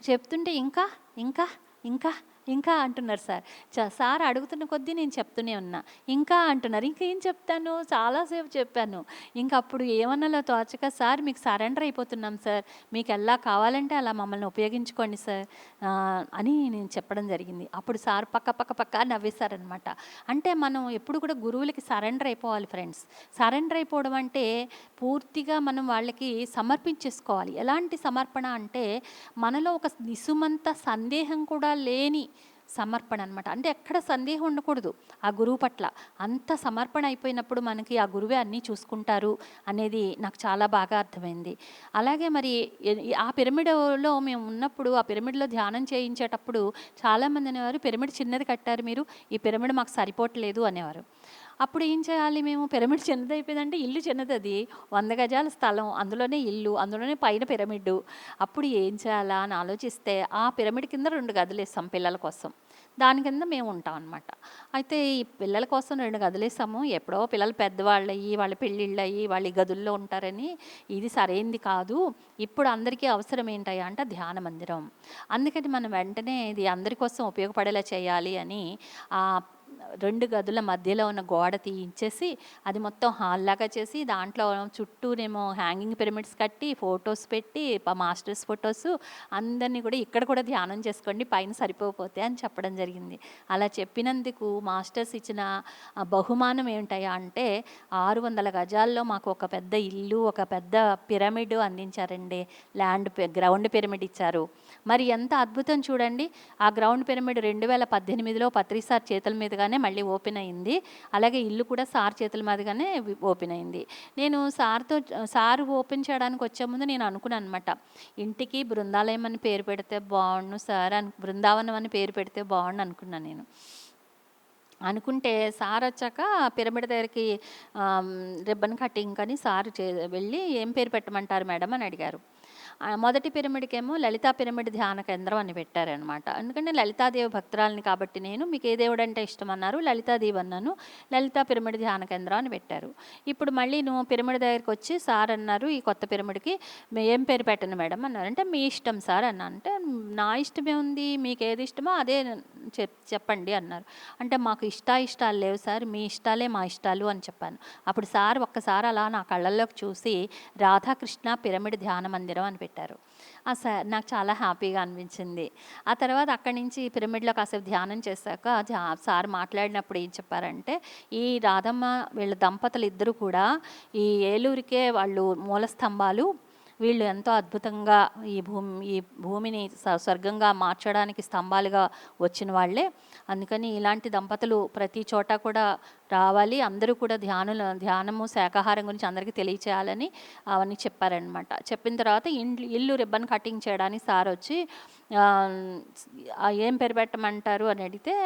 A: చెప్తుంటే ఇంకా ఇంకా ఇంకా ఇంకా అంటున్నారు సార్. సార్ అడుగుతున్న కొద్దీ నేను చెప్తూనే ఉన్నా. ఇంకా అంటున్నారు. ఇంకేం చెప్తాను, చాలాసేపు చెప్పాను. ఇంక అప్పుడు ఏమన్నాలో తోచక, సార్ మీకు సరెండర్ అయిపోతున్నాం సార్, మీకు ఎలా కావాలంటే అలా మమ్మల్ని ఉపయోగించుకోండి సార్ అని నేను చెప్పడం జరిగింది. అప్పుడు సార్ పక్క నవ్వేశారనమాట. అంటే మనం ఎప్పుడు కూడా గురువులకి సరెండర్ అయిపోవాలి ఫ్రెండ్స్. సరెండర్ అయిపోవడం అంటే పూర్తిగా మనం వాళ్ళకి సమర్పించేసుకోవాలి. ఎలాంటి సమర్పణ అంటే మనలో ఒక నిసుమంత సందేహం కూడా లేని సమర్పణ అనమాట. అంటే ఎక్కడ సందేహం ఉండకూడదు ఆ గురువు పట్ల. అంత సమర్పణ అయిపోయినప్పుడు మనకి ఆ గురువే అన్నీ చూసుకుంటారు అనేది నాకు చాలా బాగా అర్థమైంది. అలాగే మరి ఆ పిరమిడ్లో మేము ఉన్నప్పుడు, ఆ పిరమిడ్లో ధ్యానం చేయించేటప్పుడు చాలామంది అనేవారు, పిరమిడ్ చిన్నది కట్టారు మీరు, ఈ పిరమిడ్ మాకు సరిపోవట్లేదు అనేవారు. అప్పుడు ఏం చేయాలి మేము, పిరమిడ్ చిన్నది అయిపోయిందంటే ఇల్లు చిన్నది, అది 100 గజాల స్థలం, అందులోనే ఇల్లు, అందులోనే పైన పిరమిడ్. అప్పుడు ఏం చేయాలా అని ఆలోచిస్తే ఆ పిరమిడ్ కింద 2 గదులు వేసాం పిల్లల కోసం, దాని కింద మేము ఉంటాం అనమాట. అయితే ఈ పిల్లల కోసం 2 గదులు వేసాము. ఎప్పుడో పిల్లలు పెద్దవాళ్ళు అయ్యి, వాళ్ళ పెళ్ళిళ్ళు అయ్యి, వాళ్ళు ఈ గదుల్లో ఉంటారని ఇది సరైంది కాదు. ఇప్పుడు అందరికీ అవసరం ఏంటయ్యా అంటే ధ్యాన మందిరం. అందుకని మనం వెంటనే ఇది అందరి కోసం ఉపయోగపడేలా చేయాలి అని 2 గదుల మధ్యలో ఉన్న గోడ తీయించేసి అది మొత్తం హాల్ లాగా చేసి, దాంట్లో చుట్టూనేమో హ్యాంగింగ్ పిరమిడ్స్ కట్టి, ఫొటోస్ పెట్టి, మాస్టర్స్ ఫొటోస్, అందరినీ కూడా ఇక్కడ కూడా ధ్యానం చేసుకోండి పైన సరిపోతే అని చెప్పడం జరిగింది. అలా చెప్పినందుకు మాస్టర్స్ ఇచ్చిన బహుమానం ఏమిటయా అంటే 600 గజాల్లో మాకు ఒక పెద్ద ఇల్లు, ఒక పెద్ద పిరమిడ్ అందించారండి. గ్రౌండ్ పిరమిడ్ ఇచ్చారు. మరి ఎంత అద్భుతం చూడండి. ఆ గ్రౌండ్ పిరమిడ్ 2018లో పత్రి సార్ చేతుల మీదుగానే మళ్ళీ ఓపెన్ అయింది. అలాగే ఇల్లు కూడా సార్ చేతుల మీదుగానే ఓపెన్ అయింది. నేను సార్ ఓపెన్ చేయడానికి వచ్చే ముందు నేను అనుకున్నాను అనమాట, ఇంటికి బృందాలయం అని పేరు పెడితే బాగుండు సార్ బృందావనం అని పేరు పెడితే బాగుండు అనుకున్నాను నేను. అనుకుంటే సార్ వచ్చాక పిరమిడ్ దగ్గరికి రిబ్బన్ కటింగ్ అని సార్ వెళ్ళి ఏం పేరు పెట్టమంటారు మేడం అని అడిగారు. మొదటి పిరమిడ్కేమో లలితా పిరమిడ్ ధ్యాన కేంద్రం అని పెట్టారనమాట. ఎందుకంటే లలితాదేవి భక్తురాలని కాబట్టి నేను, మీకు ఏ దేవుడు అంటే ఇష్టం అన్నారు, లలితాదేవి అన్నాను, లలితా పిరమిడ్ ధ్యాన కేంద్రం అని పెట్టారు. ఇప్పుడు మళ్ళీ నువ్వు పిరమిడ్ దగ్గరికి వచ్చి సార్ అన్నారు, ఈ కొత్త పిరమిడ్కి ఏం పేరు పెట్టను మేడం అన్నారు. అంటే మీ ఇష్టం సార్ అన్నా. అంటే నా ఇష్టమే ఉంది, మీకు ఏది ఇష్టమో అదే చెప్పండి అన్నారు. అంటే మాకు ఇష్టాలు లేవు సార్, మీ ఇష్టాలే మా ఇష్టాలు అని చెప్పాను. అప్పుడు సార్ ఒక్కసారి అలా నా కళ్ళల్లోకి చూసి రాధాకృష్ణ పిరమిడ్ ధ్యాన మందిరం అని పెట్టారు. సార్ నాకు చాలా హ్యాపీగా అనిపించింది. ఆ తర్వాత అక్కడి నుంచి పిరమిడ్లో కాసేపు ధ్యానం చేశాక సార్ మాట్లాడినప్పుడు ఏం చెప్పారంటే, ఈ రాధమ్మ వీళ్ళ దంపతులు ఇద్దరు కూడా ఈ ఏలూరుకే వాళ్ళు మూల స్తంభాలు, వీళ్ళు ఎంతో అద్భుతంగా ఈ భూమిని స్వర్గంగా మార్చడానికి స్తంభాలుగా వచ్చిన వాళ్ళే. అందుకని ఇలాంటి దంపతులు ప్రతి చోట కూడా రావాలి, అందరూ కూడా ధ్యానము శాకాహారం గురించి అందరికీ తెలియచేయాలని అవన్నీ చెప్పారనమాట. చెప్పిన తర్వాత ఇల్లు రిబ్బన్ కటింగ్ చేయడానికి సార్ వచ్చి ఏం పేరు పెట్టమంటారు అని అడిగితే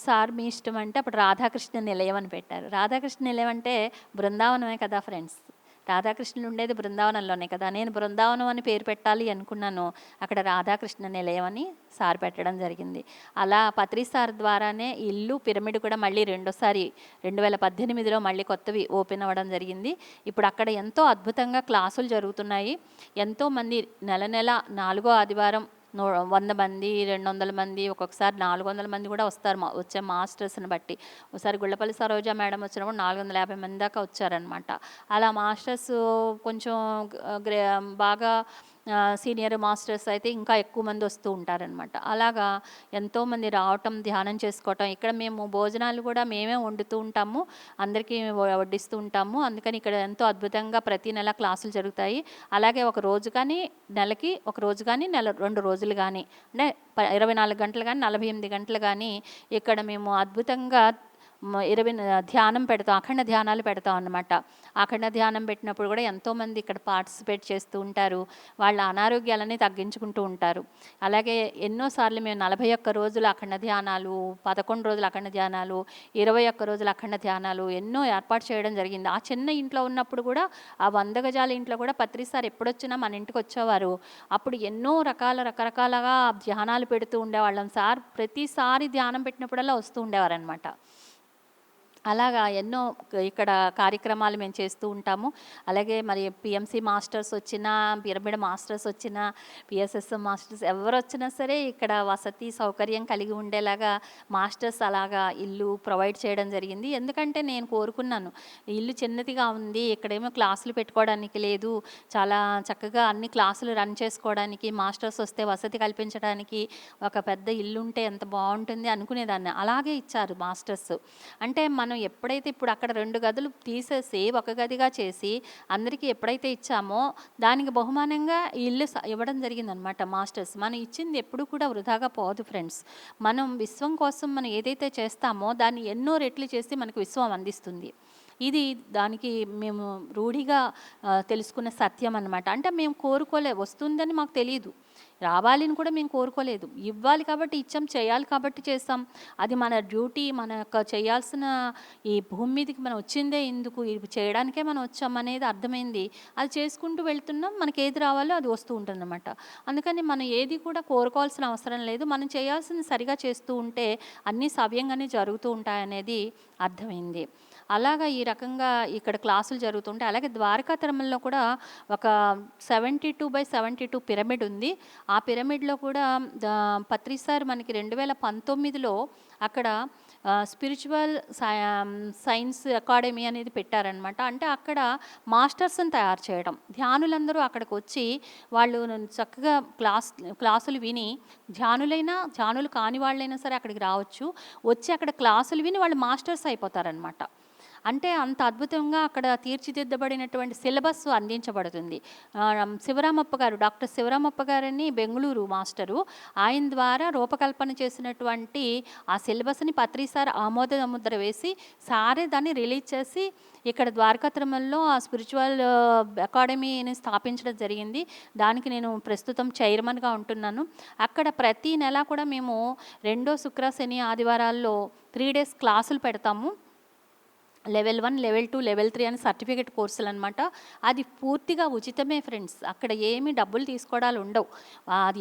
A: సార్ మీ ఇష్టం అంటే అప్పుడు రాధాకృష్ణ నిలయం అని పెట్టారు. రాధాకృష్ణ నిలయం అంటే బృందావనమే కదా ఫ్రెండ్స్, రాధాకృష్ణులు ఉండేది బృందావనంలోనే కదా. నేను బృందావనం అని పేరు పెట్టాలి అనుకున్నాను, అక్కడ రాధాకృష్ణ నిలయం అని సార్ పెట్టడం జరిగింది. అలా పత్రి సార్ ద్వారానే ఇల్లు పిరమిడ్ కూడా మళ్ళీ రెండోసారి 2018లో మళ్ళీ కొత్తవి ఓపెన్ అవ్వడం జరిగింది. ఇప్పుడు అక్కడ ఎంతో అద్భుతంగా క్లాసులు జరుగుతున్నాయి. ఎంతోమంది నెల 4వ ఆదివారం 100 మంది 200 మంది ఒక్కొక్కసారి 400 మంది కూడా వస్తారు వచ్చే మాస్టర్స్ని బట్టి. ఒకసారి గుళ్ళపల్లి సరోజా మేడం వచ్చినప్పుడు 450 మంది దాకా వచ్చారనమాట. అలా మాస్టర్స్ కొంచెం బాగా సీనియర్ మాస్టర్స్ అయితే ఇంకా ఎక్కువ మంది వస్తూ ఉంటారనమాట. అలాగా ఎంతోమంది రావటం, ధ్యానం చేసుకోవటం. ఇక్కడ మేము భోజనాలు కూడా మేమే వండుతూ ఉంటాము, అందరికీ వడ్డిస్తూ ఉంటాము. అందుకని ఇక్కడ ఎంతో అద్భుతంగా ప్రతి నెల క్లాసులు జరుగుతాయి. అలాగే ఒక రోజు కానీ, నెలకి ఒక రోజు కానీ, 2 రోజులు కానీ, అంటే 24 గంటలు కానీ, 48 గంటలు కానీ ఇక్కడ మేము అద్భుతంగా 20 ధ్యానం పెడతాం, అఖండ ధ్యానాలు పెడతాం అన్నమాట. అఖండ ధ్యానం పెట్టినప్పుడు కూడా ఎంతోమంది ఇక్కడ పార్టిసిపేట్ చేస్తూ ఉంటారు. వాళ్ళ అనారోగ్యాలని తగ్గించుకుంటూ ఉంటారు. అలాగే ఎన్నోసార్లు మేము 41 రోజులు అఖండ ధ్యానాలు, 11 రోజులు అఖండ ధ్యానాలు, 21 రోజులు అఖండ ధ్యానాలు ఎన్నో ఏర్పాటు చేయడం జరిగింది. ఆ చిన్న ఇంట్లో ఉన్నప్పుడు కూడా, ఆ 100 గజాల ఇంట్లో కూడా పత్రిసారి ఎప్పుడొచ్చినా మన ఇంటికి వచ్చేవారు. అప్పుడు ఎన్నో రకరకాలుగా ధ్యానాలు పెడుతూ ఉండేవాళ్ళం. ప్రతిసారి ధ్యానం పెట్టినప్పుడల్లా వస్తూ ఉండేవారనమాట. అలాగా ఎన్నో ఇక్కడ కార్యక్రమాలు మేము చేస్తూ ఉంటాము. అలాగే మరి పిఎంసి మాస్టర్స్ వచ్చినా, పిరమిడ్ మాస్టర్స్ వచ్చినా, పిఎస్ఎస్ఎం మాస్టర్స్ ఎవరు వచ్చినా సరే ఇక్కడ వసతి సౌకర్యం కలిగి ఉండేలాగా మాస్టర్స్ అలాగా ఇల్లు ప్రొవైడ్ చేయడం జరిగింది. ఎందుకంటే నేను కోరుకున్నాను, ఇల్లు చిన్నదిగా ఉంది, ఇక్కడేమో క్లాసులు పెట్టుకోవడానికి లేదు, చాలా చక్కగా అన్ని క్లాసులు రన్ చేసుకోవడానికి, మాస్టర్స్ వస్తే వసతి కల్పించడానికి ఒక పెద్ద ఇల్లు ఉంటే ఎంత బాగుంటుంది అనుకునేదాన్ని. అలాగే ఇచ్చారు మాస్టర్స్. అంటే మనం ఎప్పుడైతే ఇప్పుడు అక్కడ 2 గదులు తీసేసి ఒక గదిగా చేసి అందరికీ ఎప్పుడైతే ఇచ్చామో దానికి బహుమానంగా ఇల్లు ఇవ్వడం జరిగిందనమాట మాస్టర్స్. మనం ఇచ్చింది ఎప్పుడు కూడా వృధాగా పోదు ఫ్రెండ్స్. మనం విశ్వం కోసం మనం ఏదైతే చేస్తామో దాన్ని ఎన్నో రెట్లు చేసి మనకు విశ్వం అందిస్తుంది. ఇది దానికి మేము రూఢిగా తెలుసుకున్న సత్యం అన్నమాట. అంటే మేము వస్తుందని మాకు తెలియదు, రావాలని కూడా మేము కోరుకోలేదు. ఇవ్వాలి కాబట్టి ఇచ్చాం, చేయాలి కాబట్టి చేస్తాం. అది మన డ్యూటీ, మన యొక్క చేయాల్సిన, ఈ భూమి మీదకి మనం వచ్చిందే ఇందుకు, ఇది చేయడానికే మనం వచ్చామనేది అర్థమైంది. అది చేసుకుంటూ వెళ్తున్నాం, మనకి ఏది రావాలో అది వస్తూ ఉంటుందన్నమాట. అందుకని మనం ఏది కూడా కోరుకోవాల్సిన అవసరం లేదు. మనం చేయాల్సింది సరిగా చేస్తూ ఉంటే అన్నీ సవ్యంగానే జరుగుతూ ఉంటాయనేది అర్థమైంది. అలాగా ఈ రకంగా ఇక్కడ క్లాసులు జరుగుతుంటాయి. అలాగే ద్వారకా తిరుమలలో కూడా ఒక 72/72 పిరమిడ్ ఉంది. ఆ పిరమిడ్లో కూడా పత్రిసార్ మనకి 2019లో అక్కడ స్పిరిచువల్ సైన్స్ అకాడమీ అనేది పెట్టారనమాట. అంటే అక్కడ మాస్టర్స్ని తయారు చేయడం, ధ్యానులందరూ అక్కడికి వచ్చి వాళ్ళు చక్కగా క్లాసులు విని, ధ్యానులు కాని వాళ్ళైనా సరే అక్కడికి రావచ్చు, వచ్చి అక్కడ క్లాసులు విని వాళ్ళు మాస్టర్స్ అయిపోతారనమాట. అంటే అంత అద్భుతంగా అక్కడ తీర్చిదిద్దబడినటువంటి సిలబస్ అందించబడుతుంది. డాక్టర్ శివరామప్ప గారని బెంగళూరు మాస్టరు, ఆయన ద్వారా రూపకల్పన చేసినటువంటి ఆ సిలబస్ని పత్రిసార్ ఆమోద ముద్ర వేసి సారే దాన్ని రిలీజ్ చేసి ఇక్కడ ద్వారకా తిరుమలలో ఆ స్పిరిచువల్ అకాడమీని స్థాపించడం జరిగింది. దానికి నేను ప్రస్తుతం చైర్మన్గా ఉంటున్నాను. అక్కడ ప్రతి నెల కూడా మేము 2వ శుక్ర శని ఆదివారాల్లో 3 డేస్ క్లాసులు పెడతాము. లెవెల్ 1, లెవెల్ 2, లెవెల్ 3 అని సర్టిఫికేట్ కోర్సులు అనమాట. అది పూర్తిగా ఉచితమే ఫ్రెండ్స్. అక్కడ ఏమీ డబ్బులు తీసుకోవడాలు ఉండవు. అది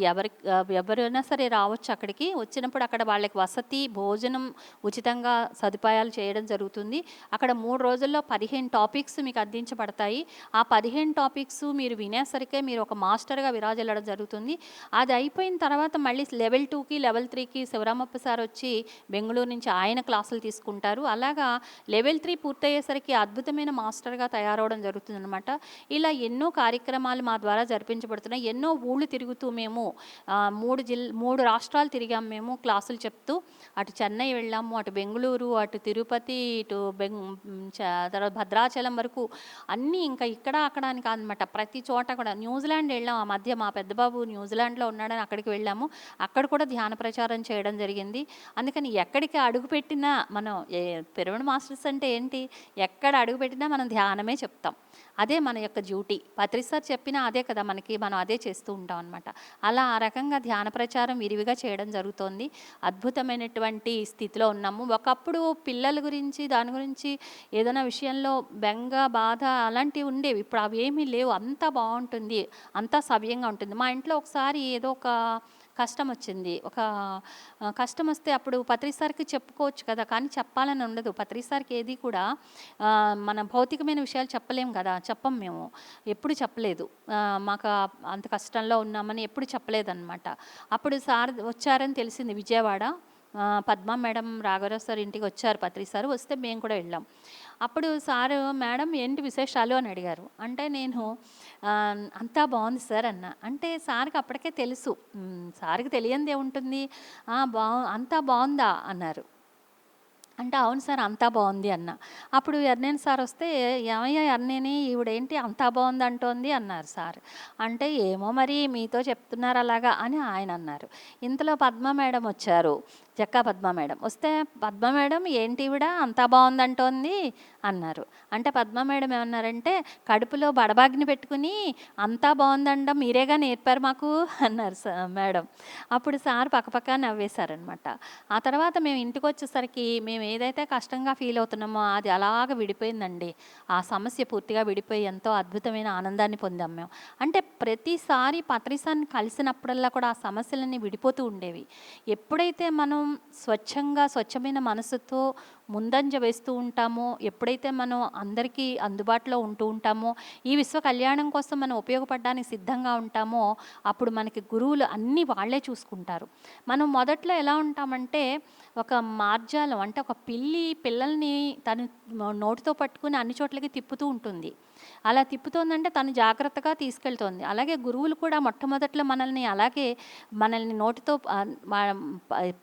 A: ఎవరైనా సరే రావచ్చు అక్కడికి. వచ్చినప్పుడు అక్కడ వాళ్ళకి వసతి, భోజనం ఉచితంగా సదుపాయాలు చేయడం జరుగుతుంది. అక్కడ 3 రోజుల్లో 15 టాపిక్స్ మీకు అందించబడతాయి. ఆ 15 టాపిక్స్ మీరు వినేసరికే మీరు ఒక మాస్టర్గా విరాజిల్లడం జరుగుతుంది. అది అయిపోయిన తర్వాత మళ్ళీ లెవెల్ 2కి, లెవెల్ 3కి శివరామప్ప సార్ వచ్చి బెంగళూరు నుంచి ఆయన క్లాసులు తీసుకుంటారు. అలాగా లెవెల్ 3 పూర్తయ్యేసరికి అద్భుతమైన మాస్టర్గా తయారవడం జరుగుతుందన్నమాట. ఇలా ఎన్నో కార్యక్రమాలు మా ద్వారా జరిపించబడుతున్నాయి. ఎన్నో ఊళ్ళు తిరుగుతూ మేము 3 రాష్ట్రాలు తిరిగాము మేము క్లాసులు చెప్తూ. అటు చెన్నై వెళ్ళాము, అటు బెంగళూరు, అటు తిరుపతి, ఇటు తర్వాత భద్రాచలం వరకు అన్నీ, ఇంకా ఇక్కడ అక్కడ అని కాదనమాట, ప్రతి చోట కూడా. న్యూజిలాండ్ వెళ్ళాం, ఆ మధ్య మా పెద్దబాబు న్యూజిలాండ్లో ఉన్నాడని అక్కడికి వెళ్ళాము. అక్కడ కూడా ధ్యాన ప్రచారం చేయడం జరిగింది. అందుకని ఎక్కడికి అడుగుపెట్టినా మనం పిరమిడ్ మాస్టర్స్ అంటే ఏంటి, ఎక్కడ అడుగుపెట్టినా మనం ధ్యానమే చెప్తాం. అదే మన యొక్క డ్యూటీ. పత్రిసార్ చెప్పినా అదే కదా మనకి, మనం అదే చేస్తూ ఉంటాం అనమాట. అలా ఆ రకంగా ధ్యాన ప్రచారం విరివిగా చేయడం జరుగుతోంది. అద్భుతమైనటువంటి స్థితిలో ఉన్నాము. ఒకప్పుడు పిల్లల గురించి, దాని గురించి ఏదైనా విషయంలో బెంగ, బాధ అలాంటివి ఉండేవి. ఇప్పుడు అవి ఏమీ లేవు. అంతా బాగుంటుంది, అంతా సవ్యంగా ఉంటుంది. మా ఇంట్లో ఒకసారి ఏదో ఒక కష్టం వచ్చింది. కష్టం వస్తే అప్పుడు పత్రిసార్కి చెప్పుకోవచ్చు కదా, కానీ చెప్పాలని ఉండదు. పత్రిసార్కి ఏది కూడా మన భౌతికమైన విషయాలు చెప్పలేము కదా, చెప్పం మేము, ఎప్పుడు చెప్పలేదు. మాకు అంత కష్టంలో ఉన్నామని ఎప్పుడు చెప్పలేదన్నమాట. అప్పుడు సార్ వచ్చారని తెలిసింది విజయవాడ. పద్మ మేడం రాఘవరావు సార్ ఇంటికి వచ్చారు, పత్రి సార్ వస్తే మేము కూడా వెళ్ళాం. అప్పుడు సారు మేడం ఏంటి విశేషాలు అని అడిగారు. అంటే నేను అంతా బాగుంది సార్ అన్న. అంటే సార్కి అప్పటికే తెలుసు, సార్కి తెలియంది ఏముంటుంది, అంతా బాగుందా అన్నారు. అంటే అవును సార్ అంతా బాగుంది అన్న. అప్పుడు ఎర్నేని సార్ వస్తే ఏమయ్యా ఎర్నేని ఈవిడేంటి అంతా బాగుంది అంటోంది అన్నారు సార్. అంటే ఏమో మరి మీతో చెప్తున్నారు అలాగా అని ఆయన అన్నారు. ఇంతలో పద్మ మేడం వచ్చారు, జక్కా పద్మ మేడం వస్తే, పద్మ మేడం ఏంటి ఈవిడ అంతా బాగుందంటోంది అన్నారు. అంటే పద్మ మేడం ఏమన్నారంటే, కడుపులో బడబాగ్ని పెట్టుకుని అంతా బాగుందండం మీరేగా నేర్పారు మాకు అన్నారు మేడం. అప్పుడు సార్ పక్కపక్క నవ్వేశారనమాట. ఆ తర్వాత మేము ఇంటికి వచ్చేసరికి మేము ఏదైతే కష్టంగా ఫీల్ అవుతున్నామో అది అలాగ విడిపోయిందండి. ఆ సమస్య పూర్తిగా విడిపోయి ఎంతో అద్భుతమైన ఆనందాన్ని పొందాం మేము. అంటే ప్రతిసారి పత్రిసాన్ని కలిసినప్పుడల్లా కూడా ఆ సమస్యలన్నీ విడిపోతూ ఉండేవి. ఎప్పుడైతే మనం స్వచ్ఛమైన మనసుతో ముందంజ వేస్తూ ఉంటామో, ఎప్పుడైతే మనం అందరికీ అందుబాటులో ఉంటూ ఉంటామో, ఈ విశ్వ కళ్యాణం కోసం మనం ఉపయోగపడడానికి సిద్ధంగా ఉంటామో, అప్పుడు మనకి గురువులు అన్నీ వాళ్ళే చూసుకుంటారు. మనం మొదట్లో ఎలా ఉంటామంటే ఒక మార్జాలం, అంటే ఒక పిల్లల్ని తను నోటితో పట్టుకుని అన్ని చోట్లకి తిప్పుతూ ఉంటుంది. అలా తిప్పుతోందంటే తను జాగ్రత్తగా తీసుకెళ్తోంది. అలాగే గురువులు కూడా మొట్టమొదట్లో మనల్ని నోటితో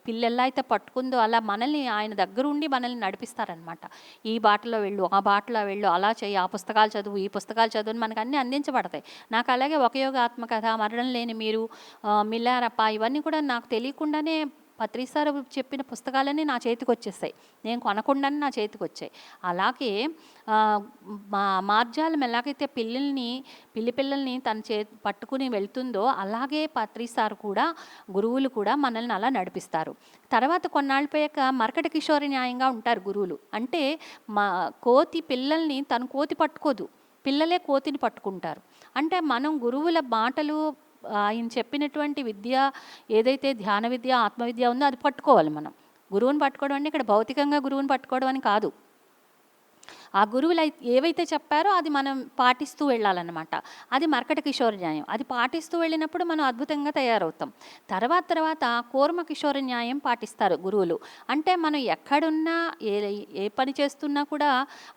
A: పిల్ల ఎలా అయితే పట్టుకుందో అలా మనల్ని ఆయన దగ్గరుండి మనల్ని నడిపిస్తారనమాట. ఈ బాటలో వెళ్ళు, ఆ బాటలో వెళ్ళు, అలా చెయ్యి, ఆ పుస్తకాలు చదువు, ఈ పుస్తకాలు చదువు అని మనకు అన్నీ అందించబడతాయి. నాకు అలాగే ఒక యోగ ఆత్మకథ, మరణం లేని మీరు, మిల్లారప్ప ఇవన్నీ కూడా నాకు తెలియకుండానే పత్రి సార్ చెప్పిన పుస్తకాలన్నీ నా చేతికి వచ్చేసాయి. నేను కొనకుండానే నా చేతికి వచ్చాయి. అలాగే మార్జాలం ఎలాగైతే పిల్లల్ని తన పట్టుకుని వెళ్తుందో అలాగే పత్రి సార్ కూడా, గురువులు కూడా మనల్ని అలా నడిపిస్తారు. తర్వాత కొన్నాళ్ళు పోయాక మరకట కిషోరి న్యాయంగా ఉంటారు గురువులు. అంటే కోతి పిల్లల్ని తను కోతి పట్టుకోదు, పిల్లలే కోతిని పట్టుకుంటారు. అంటే మనం గురువుల మాటలు, ఆయన చెప్పినటువంటి విద్య ఏదైతే ధ్యాన విద్య, ఆత్మవిద్య ఉందో అది పట్టుకోవాలి మనం. గురువుని పట్టుకోవడం అంటే ఇక్కడ భౌతికంగా గురువుని పట్టుకోవడం అని కాదు. ఆ గురువులు ఏవైతే చెప్పారో అది మనం పాటిస్తూ వెళ్ళాలన్నమాట. అది మరకట కిషోర న్యాయం. అది పాటిస్తూ వెళ్ళినప్పుడు మనం అద్భుతంగా తయారవుతాం. తర్వాత కూర్మ కిషోర న్యాయం పాటిస్తారు గురువులు. అంటే మనం ఎక్కడున్నా ఏ పని చేస్తున్నా కూడా,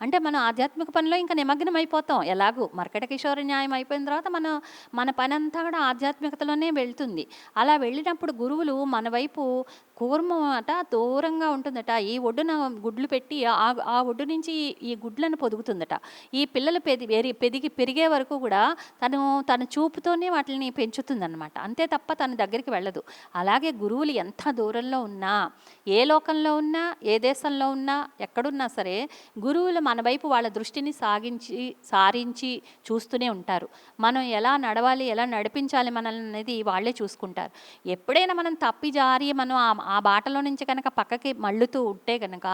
A: అంటే మనం ఆధ్యాత్మిక పనిలో ఇంకా నిమగ్నం అయిపోతాం. ఎలాగూ మరకట కిషోర న్యాయం అయిపోయిన తర్వాత మన పని అంతా కూడా ఆధ్యాత్మికతలోనే వెళ్తుంది. అలా వెళ్ళినప్పుడు గురువులు మన వైపు కూర్మం అట దూరంగా ఉంటుందట. ఈ ఒడ్డున గుడ్లు పెట్టి ఆ ఒడ్డు నుంచి ఈ గుడ్లను పొదుగుతుందట. ఈ పిల్లలు పెరిగే వరకు కూడా తన చూపుతోనే వాటిని పెంచుతుందన్నమాట. అంతే తప్ప తన దగ్గరికి వెళ్ళదు. అలాగే గురువులు ఎంత దూరంలో ఉన్నా, ఏ లోకంలో ఉన్నా, ఏ దేశంలో ఉన్నా, ఎక్కడున్నా సరే గురువులు మన వైపు వాళ్ళ దృష్టిని సారించి చూస్తూనే ఉంటారు. మనం ఎలా నడవాలి, ఎలా నడిపించాలి మనల్ని అనేది వాళ్ళే చూసుకుంటారు. ఎప్పుడైనా మనం తప్పి జారి మనం ఆ బాటలో నుంచి కనుక పక్కకి మళ్ళుతూ ఉంటే కనుక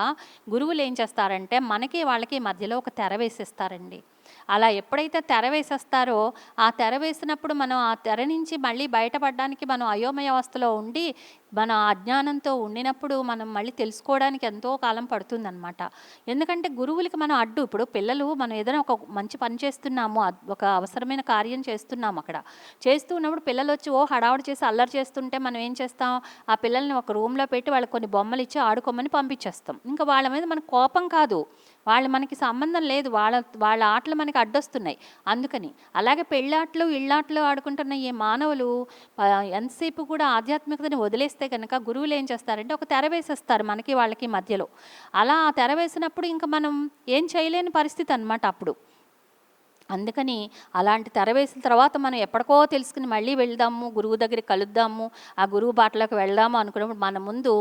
A: గురువులు ఏం చేస్తారంటే మనకి వాళ్ళకి మధ్యలో ఒక తెర వేసేస్తారండి. అలా ఎప్పుడైతే తెర వేసేస్తారో ఆ తెర వేసినప్పుడు మనం ఆ తెర నుంచి మళ్ళీ బయటపడడానికి మనం అయోమయ అవస్థలో ఉండి మన అజ్ఞానంతో ఉండినప్పుడు మనం మళ్ళీ తెలుసుకోవడానికి ఎంతో కాలం పడుతుందన్నమాట. ఎందుకంటే గురువులకి మనం అడ్డు. ఇప్పుడు పిల్లలు మనం ఏదైనా ఒక మంచి పని చేస్తున్నాము, ఒక అవసరమైన కార్యం చేస్తున్నాము, అక్కడ చేస్తూ ఉన్నప్పుడు పిల్లలు వచ్చి హడావుడి చేసి అల్లరి చేస్తుంటే మనం ఏం చేస్తాం, ఆ పిల్లల్ని ఒక రూమ్లో పెట్టి వాళ్ళకి కొన్ని బొమ్మలు ఇచ్చి ఆడుకోమని పంపించేస్తాం. ఇంకా వాళ్ళ మీద మనకు కోపం కాదు, వాళ్ళు మనకి సంబంధం లేదు, వాళ్ళ ఆటలు మనకి అడ్డొస్తున్నాయి అందుకని. అలాగే పెళ్ళాట్లు ఇళ్ళాట్లు ఆడుకుంటున్న ఈ మానవులు ఎంతసేపు కూడా ఆధ్యాత్మికతని వదిలేస్తే కనుక గురువులు ఏం చేస్తారంటే ఒక తెర వేసేస్తారు మనకి వాళ్ళకి మధ్యలో. అలా ఆ తెర వేసినప్పుడు ఇంకా మనం ఏం చేయలేని పరిస్థితి అన్నమాట అప్పుడు. అందుకని అలాంటి తెర వేసిన తర్వాత మనం ఎప్పటికో తెలుసుకుని మళ్ళీ వెళ్దాము, గురువు దగ్గరికి కలుద్దాము, ఆ గురువు బాటలోకి వెళ్దాము అనుకున్నప్పుడు మన ముందు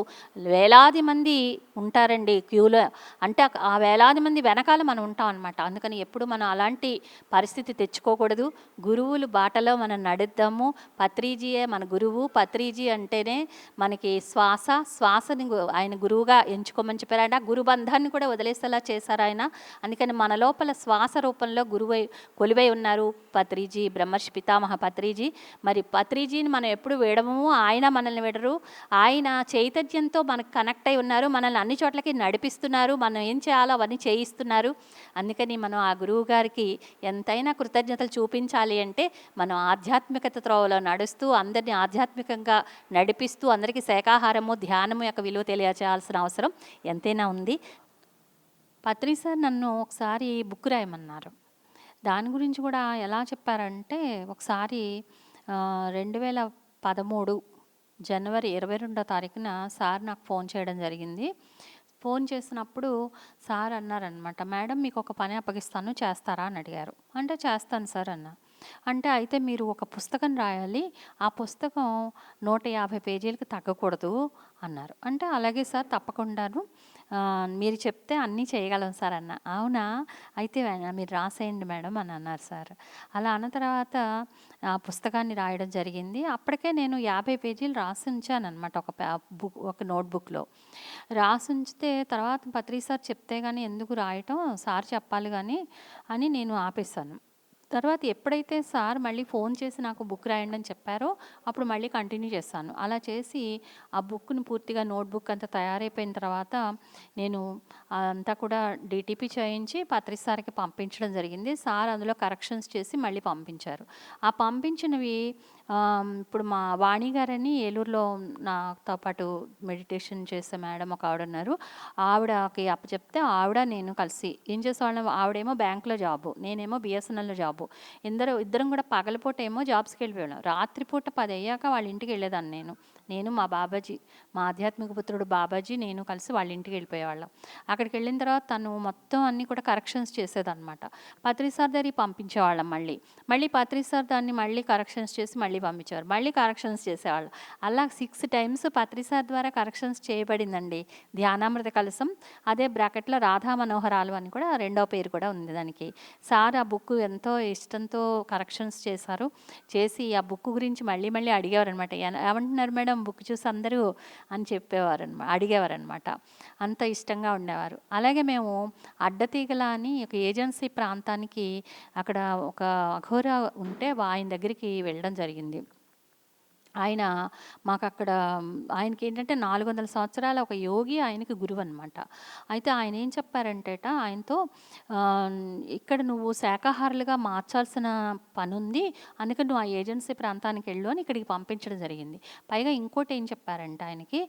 A: వేలాది మంది ఉంటారండి క్యూలో. అంటే ఆ వేలాది మంది వెనకాల మనం ఉంటాం అనమాట. అందుకని ఎప్పుడు మనం అలాంటి పరిస్థితి తెచ్చుకోకూడదు. గురువులు బాటలో మనం నడుద్దాము. పత్రిజీయే మన గురువు. పత్రిజీ అంటేనే మనకి శ్వాసని ఆయన గురువుగా ఎంచుకోమని చెప్పారు. ఆయన గురుబంధాన్ని కూడా వదిలేసేలా చేశారు ఆయన. అందుకని మన లోపల శ్వాస రూపంలో గురువై కొలువై ఉన్నారు పత్రిజీ, బ్రహ్మర్షి పితామహ పత్రిజీ. మరి పత్రిజీని మనం ఎప్పుడు వేడము, ఆయన మనల్ని విడరు. ఆయన చైతన్యంతో మనకు కనెక్ట్ అయి ఉన్నారు. మనల్ని అన్ని చోట్లకి నడిపిస్తున్నారు, మనం ఏం చేయాలో అవన్నీ చేయిస్తున్నారు. అందుకని మనం ఆ గురువు గారికి ఎంతైనా కృతజ్ఞతలు చూపించాలి అంటే మనం ఆధ్యాత్మికత త్రోవలో నడుస్తూ అందరినీ ఆధ్యాత్మికంగా నడిపిస్తూ అందరికీ శాకాహారము ధ్యానము యొక్క విలువ తెలియచేయాల్సిన అవసరం ఎంతైనా ఉంది. పత్రి సార్ నన్ను ఒకసారి బుక్ రాయమన్నారు. దాని గురించి కూడా ఎలా చెప్పారంటే, ఒకసారి 2013 జనవరి 22వ తారీఖున సార్ నాకు ఫోన్ చేయడం జరిగింది. ఫోన్ చేసినప్పుడు సార్ అన్నారనమాట, మేడం మీకు ఒక పని అప్పగిస్తాను, చేస్తారా అని అడిగారు. అంటే చేస్తాను సార్ అన్నా. అంటే అయితే మీరు ఒక పుస్తకం రాయాలి, ఆ పుస్తకం 150 పేజీలకు తగ్గకూడదు అన్నారు. అంటే అలాగే సార్ తప్పకుండాను, మీరు చెప్తే అన్నీ చేయగలం సార్ అన్న. అవునా, అయితే మీరు రాసేయండి మేడం అని అన్నారు సార్. అలా అన్న తర్వాత ఆ పుస్తకాన్ని రాయడం జరిగింది. అప్పటికే నేను 50 పేజీలు రాసి ఉంచానన్నమాట ఒక నోట్బుక్లో రాసి ఉంచితే, తర్వాత పత్రి సార్ చెప్తే కానీ ఎందుకు రాయటం, సార్ చెప్పాలి కానీ అని నేను ఆపేశాను. తర్వాత ఎప్పుడైతే సార్ మళ్ళీ ఫోన్ చేసి నాకు బుక్ రాయండి అని చెప్పారో అప్పుడు మళ్ళీ కంటిన్యూ చేశాను. అలా చేసి ఆ బుక్‌ని పూర్తిగా నోట్‌బుక్ అంతా తయారైపోయిన తర్వాత నేను అంతా కూడా డీటీపీ చేయించి పత్రి సార్‌కి పంపించడం జరిగింది. సార్ అందులో కరెక్షన్స్ చేసి మళ్ళీ పంపించారు. ఆ పంపించినవి ఇప్పుడు మా వాణి గారని ఏలూరులో నాతో పాటు మెడిటేషన్ చేసే మేడం ఒక ఆవిడున్నారు. ఆవిడకి అప్పచెప్తే ఆవిడ నేను కలిసి ఏం చేసేవాళ్ళం, ఆవిడేమో బ్యాంక్‌లో జాబు, నేనేమో బిఎస్ఎన్ఎల్‌లో జాబు. ఇద్దరం కూడా పగలపూట ఏమో జాబ్స్‌కి వెళ్ళిపోయాం. రాత్రిపూట 10 అయ్యాక వాళ్ళ ఇంటికి వెళ్ళేదాన్ని నేను మా బాబాజీ, మా ఆధ్యాత్మిక పుత్రుడు బాబాజీ, నేను కలిసి వాళ్ళ ఇంటికి వెళ్ళిపోయేవాళ్ళం. అక్కడికి వెళ్ళిన తర్వాత తను మొత్తం అన్నీ కూడా కరెక్షన్స్ చేసేదన్నమాట. పత్రి సార్ దగ్గరికి పంపించేవాళ్ళం. మళ్ళీ పత్రి సార్ దాన్ని మళ్ళీ కరెక్షన్స్ చేసి మళ్ళీ పంపించేవారు. మళ్ళీ కరెక్షన్స్ చేసేవాళ్ళం. అలా 6 టైమ్స్ పత్రి సార్ ద్వారా కరెక్షన్స్ చేయబడిందండి ధ్యానామృత కలశం. అదే బ్రాకెట్లో రాధా మనోహరాలు అని కూడా రెండో పేరు కూడా ఉంది దానికి. సార్ ఆ బుక్ ఎంతో ఇష్టంతో కరెక్షన్స్ చేశారు. చేసి ఆ బుక్ గురించి మళ్ళీ మళ్ళీ అడిగేవారనమాట. ఏమంటున్నారు మేడం బుక్ చూసి అందరూ అని అడిగేవారనమాట. అంత ఇష్టంగా ఉండేవారు. అలాగే మేము అడ్డతీగల అని ఒక ఏజెన్సీ ప్రాంతానికి, అక్కడ ఒక అఘోరా ఉంటే ఆయన దగ్గరికి వెళ్ళడం జరిగింది. మాకక్కడ ఆయనకి ఏంటంటే 400 సంవత్సరాల ఒక యోగి ఆయనకి గురువు అనమాట. అయితే ఆయన ఏం చెప్పారంటేట ఆయనతో, ఇక్కడ నువ్వు శాకాహారులుగా మార్చాల్సిన పనుంది, అందుకని నువ్వు ఆ ఏజెన్సీ ప్రాంతానికి వెళ్ళు అని ఇక్కడికి పంపించడం జరిగింది. పైగా ఇంకోటి ఏం చెప్పారంటే ఆయనకి,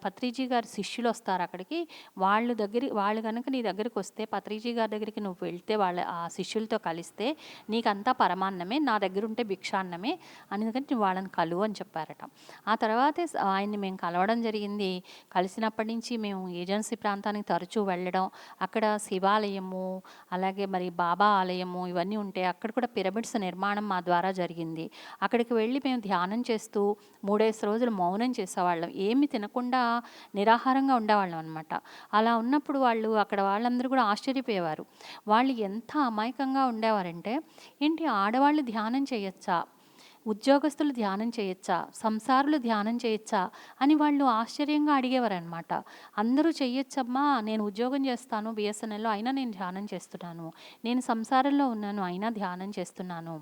A: పత్రిజీ గారి శిష్యులు వస్తారు అక్కడికి, వాళ్ళు కనుక నీ దగ్గరికి వస్తే, పత్రిజీ గారి దగ్గరికి నువ్వు వెళ్తే, ఆ శిష్యులతో కలిస్తే నీకంతా పరమాన్నమే, నా దగ్గర ఉంటే భిక్షాన్నమే, అందుకని వాళ్ళని కలువు అని చెప్పారట. ఆ తర్వాతే ఆయన్ని మేము కలవడం జరిగింది. కలిసినప్పటి నుంచి మేము ఏజెన్సీ ప్రాంతానికి తరచూ వెళ్ళడం, అక్కడ శివాలయము అలాగే మరి బాబా ఆలయము ఇవన్నీ ఉంటే అక్కడ కూడా పిరమిడ్స్ నిర్మాణం మా ద్వారా జరిగింది. అక్కడికి వెళ్ళి మేము ధ్యానం చేస్తూ 3 రోజులు మౌనం చేసేవాళ్ళం. ఏమి తినకుండా నిరాహారంగా ఉండేవాళ్ళం అనమాట. అలా ఉన్నప్పుడు అక్కడ వాళ్ళందరూ కూడా ఆశ్చర్యపోయేవారు. వాళ్ళు ఎంత అమాయకంగా ఉండేవారంటే, ఏంటి ఆడవాళ్ళు ధ్యానం చేయొచ్చా, ఉద్యోగస్తులు ధ్యానం చేయొచ్చా, సంసారులు ధ్యానం చేయొచ్చా అని వాళ్ళు ఆశ్చర్యంగా అడిగేవారనమాట. అందరూ చెయ్యొచ్చమ్మా, నేను ఉద్యోగం చేస్తాను బిఎస్ఎన్ఎల్లో, అయినా నేను ధ్యానం చేస్తున్నాను, నేను సంసారంలో ఉన్నాను అయినా ధ్యానం చేస్తున్నాను,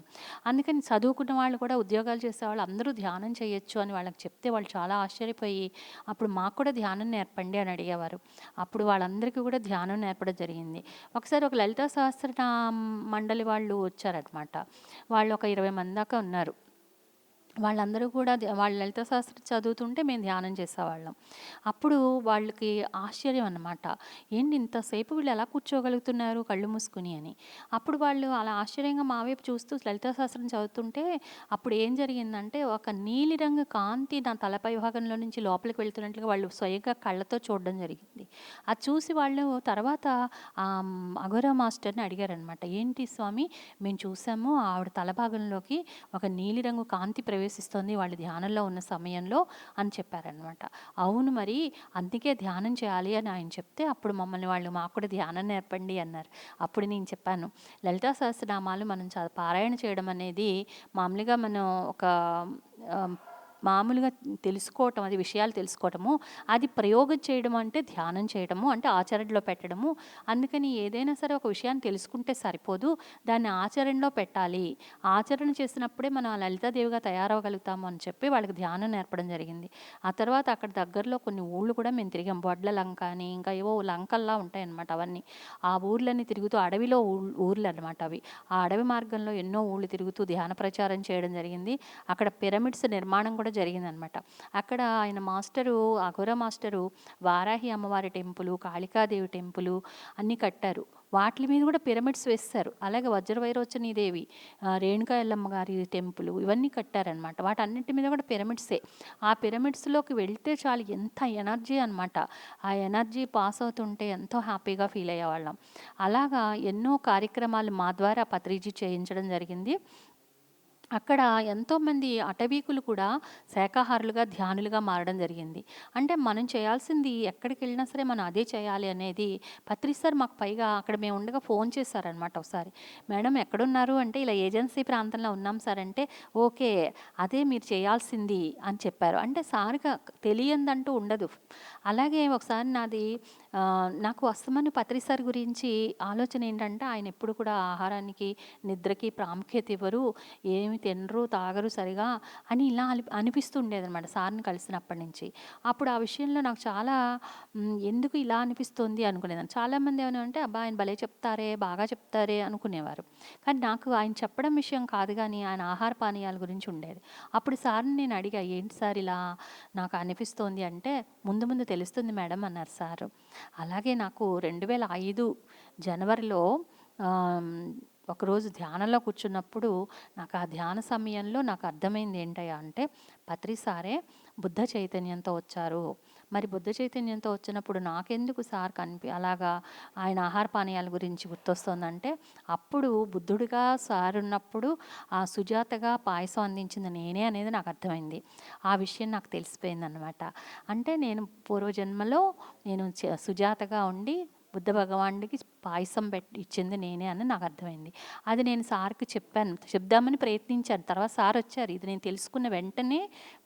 A: అందుకని చదువుకున్న వాళ్ళు కూడా ఉద్యోగాలు చేసేవాళ్ళు అందరూ ధ్యానం చేయొచ్చు అని వాళ్ళకి చెప్తే వాళ్ళు చాలా ఆశ్చర్యపోయి, అప్పుడు మాకు కూడా ధ్యానం నేర్పండి అని అడిగేవారు. అప్పుడు వాళ్ళందరికీ కూడా ధ్యానం నేర్పడం జరిగింది. ఒకసారి ఒక లలితా సహస్రనామ మండలి వాళ్ళు వచ్చారనమాట. వాళ్ళు ఒక 20 మంది దాకా ఉన్నారు. వాళ్ళందరూ కూడా వాళ్ళు లలిత శాస్త్రం చదువుతుంటే మేము ధ్యానం చేసేవాళ్ళం. అప్పుడు వాళ్ళకి ఆశ్చర్యం అన్నమాట, ఏంటి ఇంతసేపు వీళ్ళు ఎలా కూర్చోగలుగుతున్నారు కళ్ళు మూసుకుని అని. అప్పుడు వాళ్ళు అలా ఆశ్చర్యంగా మా వైపు చూస్తూ లలిత శాస్త్రం చదువుతుంటే అప్పుడు ఏం జరిగిందంటే, ఒక నీలిరంగు కాంతి నా తలపై భాగంలో నుంచి లోపలికి వెళ్తున్నట్లుగా వాళ్ళు స్వయంగా కళ్ళతో చూడడం జరిగింది. అది చూసి వాళ్ళు తర్వాత అఘోరా మాస్టర్ని అడిగారనమాట, ఏంటి స్వామి మేము చూసాము ఆవిడ తల భాగంలోకి ఒక నీలిరంగు కాంతి ప్రవేశిస్తుంది వాళ్ళు ధ్యానంలో ఉన్న సమయంలో అని చెప్పారనమాట. అవును, మరి అందుకే ధ్యానం చేయాలి అని ఆయన చెప్తే అప్పుడు మమ్మల్ని వాళ్ళు మాకు కూడా ధ్యానం నేర్పండి అన్నారు. అప్పుడు నేను చెప్పాను, లలితా సహస్రనామాలు మనం పారాయణ చేయడం అనేది మామూలుగా మనం ఒక మామూలుగా తెలుసుకోవటం, అది విషయాలు తెలుసుకోవటము, అది ప్రయోగం చేయడం అంటే ధ్యానం చేయడము, అంటే ఆచరణలో పెట్టడము. అందుకని ఏదైనా సరే ఒక విషయాన్ని తెలుసుకుంటే సరిపోదు, దాన్ని ఆచరణలో పెట్టాలి. ఆచరణ చేసినప్పుడే మనం ఆ లలితాదేవిగా తయారవ్వగలుగుతాము అని చెప్పి వాళ్ళకి ధ్యానం నేర్పడం జరిగింది. ఆ తర్వాత అక్కడ దగ్గరలో కొన్ని ఊళ్ళు కూడా మేము తిరిగాం. బొడ్ల లంక అని, ఇంకా ఏవో లంకల్లా ఉంటాయన్నమాట అవన్నీ. ఆ ఊర్లన్నీ తిరుగుతూ, అడవిలో ఊర్లు అనమాట అవి. ఆ అడవి మార్గంలో ఎన్నో ఊళ్ళు తిరుగుతూ ధ్యాన ప్రచారం చేయడం జరిగింది. అక్కడ పిరమిడ్స్ నిర్మాణం కూడా జరిగిందనమాట. అక్కడ ఆయన మాస్టరు, అఘోరా మాస్టరు వారాహి అమ్మవారి టెంపులు, కాళికాదేవి టెంపులు అన్నీ కట్టారు. వాటి మీద కూడా పిరమిడ్స్ వేస్తారు. అలాగే వజ్రవైరోచని దేవి, రేణుకా ఎల్లమ్మ గారి టెంపుల్ ఇవన్నీ కట్టారనమాట. వాటన్నిటి మీద కూడా పిరమిడ్సే. ఆ పిరమిడ్స్లోకి వెళ్తే చాలు ఎంత ఎనర్జీ అనమాట. ఆ ఎనర్జీ పాస్ అవుతుంటే ఎంతో హ్యాపీగా ఫీల్ అయ్యేవాళ్ళం. అలాగా ఎన్నో కార్యక్రమాలు మా ద్వారా పత్రిజీ చేయించడం జరిగింది. అక్కడ ఎంతోమంది అటవీకులు కూడా శాకాహారులుగా, ధ్యానులుగా మారడం జరిగింది. అంటే మనం చేయాల్సింది ఎక్కడికి వెళ్ళినా సరే మనం అదే చేయాలి అనేది పత్రి సార్ మాకు పైగా అక్కడ మేము ఉండగా ఫోన్ చేశారనమాట ఒకసారి. మేడం ఎక్కడున్నారు అంటే, ఇలా ఏజెన్సీ ప్రాంతంలో ఉన్నాం సార్ అంటే, ఓకే అదే మీరు చేయాల్సింది అని చెప్పారు. అంటే సార్‌గా తెలియందంటూ ఉండదు. అలాగే ఒకసారి నాకు అస్తమాను పత్రి సార్ గురించి ఆలోచన ఏంటంటే, ఆయన ఎప్పుడు కూడా ఆహారానికి, నిద్రకి ప్రాముఖ్యత ఇవ్వరు, ఏమి తినరు, తాగరు సరిగా అని ఇలా అనిపిస్తూ ఉండేదనమాట సార్‌ని కలిసినప్పటి నుంచి. అప్పుడు ఆ విషయంలో నాకు చాలా ఎందుకు ఇలా అనిపిస్తుంది అనుకునేదాన్ని. చాలామంది ఏమనేవారంటే, అబ్బా! ఆయన భలే చెప్తారే, బాగా చెప్తారే అనుకునేవారు. కానీ నాకు ఆయన చెప్పడం విషయం కాదు గానీ, ఆయన ఆహార పానీయాల గురించి ఉండేది. అప్పుడు సార్‌ని నేను అడిగా, ఏంటి సార్ ఇలా నాకు అనిపిస్తోంది అంటే, ముందు ముందు తెలుస్తుంది మేడం అన్నారు సారు. అలాగే నాకు 2005 జనవరిలో ఆహ్, ఒకరోజు ధ్యానంలో కూర్చున్నప్పుడు నాకు ఆ ధ్యాన సమయంలో నాకు అర్థమైంది ఏంటయ్యా అంటే, పత్రి సారే బుద్ధ చైతన్యంతో వచ్చారు. మరి బుద్ధ చైతన్యంతో వచ్చినప్పుడు నాకెందుకు సార్ అలాగా ఆయన ఆహార పానీయాల గురించి గుర్తొస్తుందంటే, అప్పుడు బుద్ధుడిగా సార్ ఉన్నప్పుడు ఆ సుజాతగా పాయసం అందించింది నేనే అనేది నాకు అర్థమైంది. ఆ విషయం నాకు తెలిసిపోయిందనమాట. అంటే నేను పూర్వజన్మలో నేను సుజాతగా ఉండి బుద్ధ భగవానుడికి పాయసం ఇచ్చింది నేనే అని నాకు అర్థమైంది. అది నేను సార్‌కి చెప్పాను. చెప్దామని ప్రయత్నించాను. తర్వాత సార్ వచ్చారు. ఇది నేను తెలుసుకున్న వెంటనే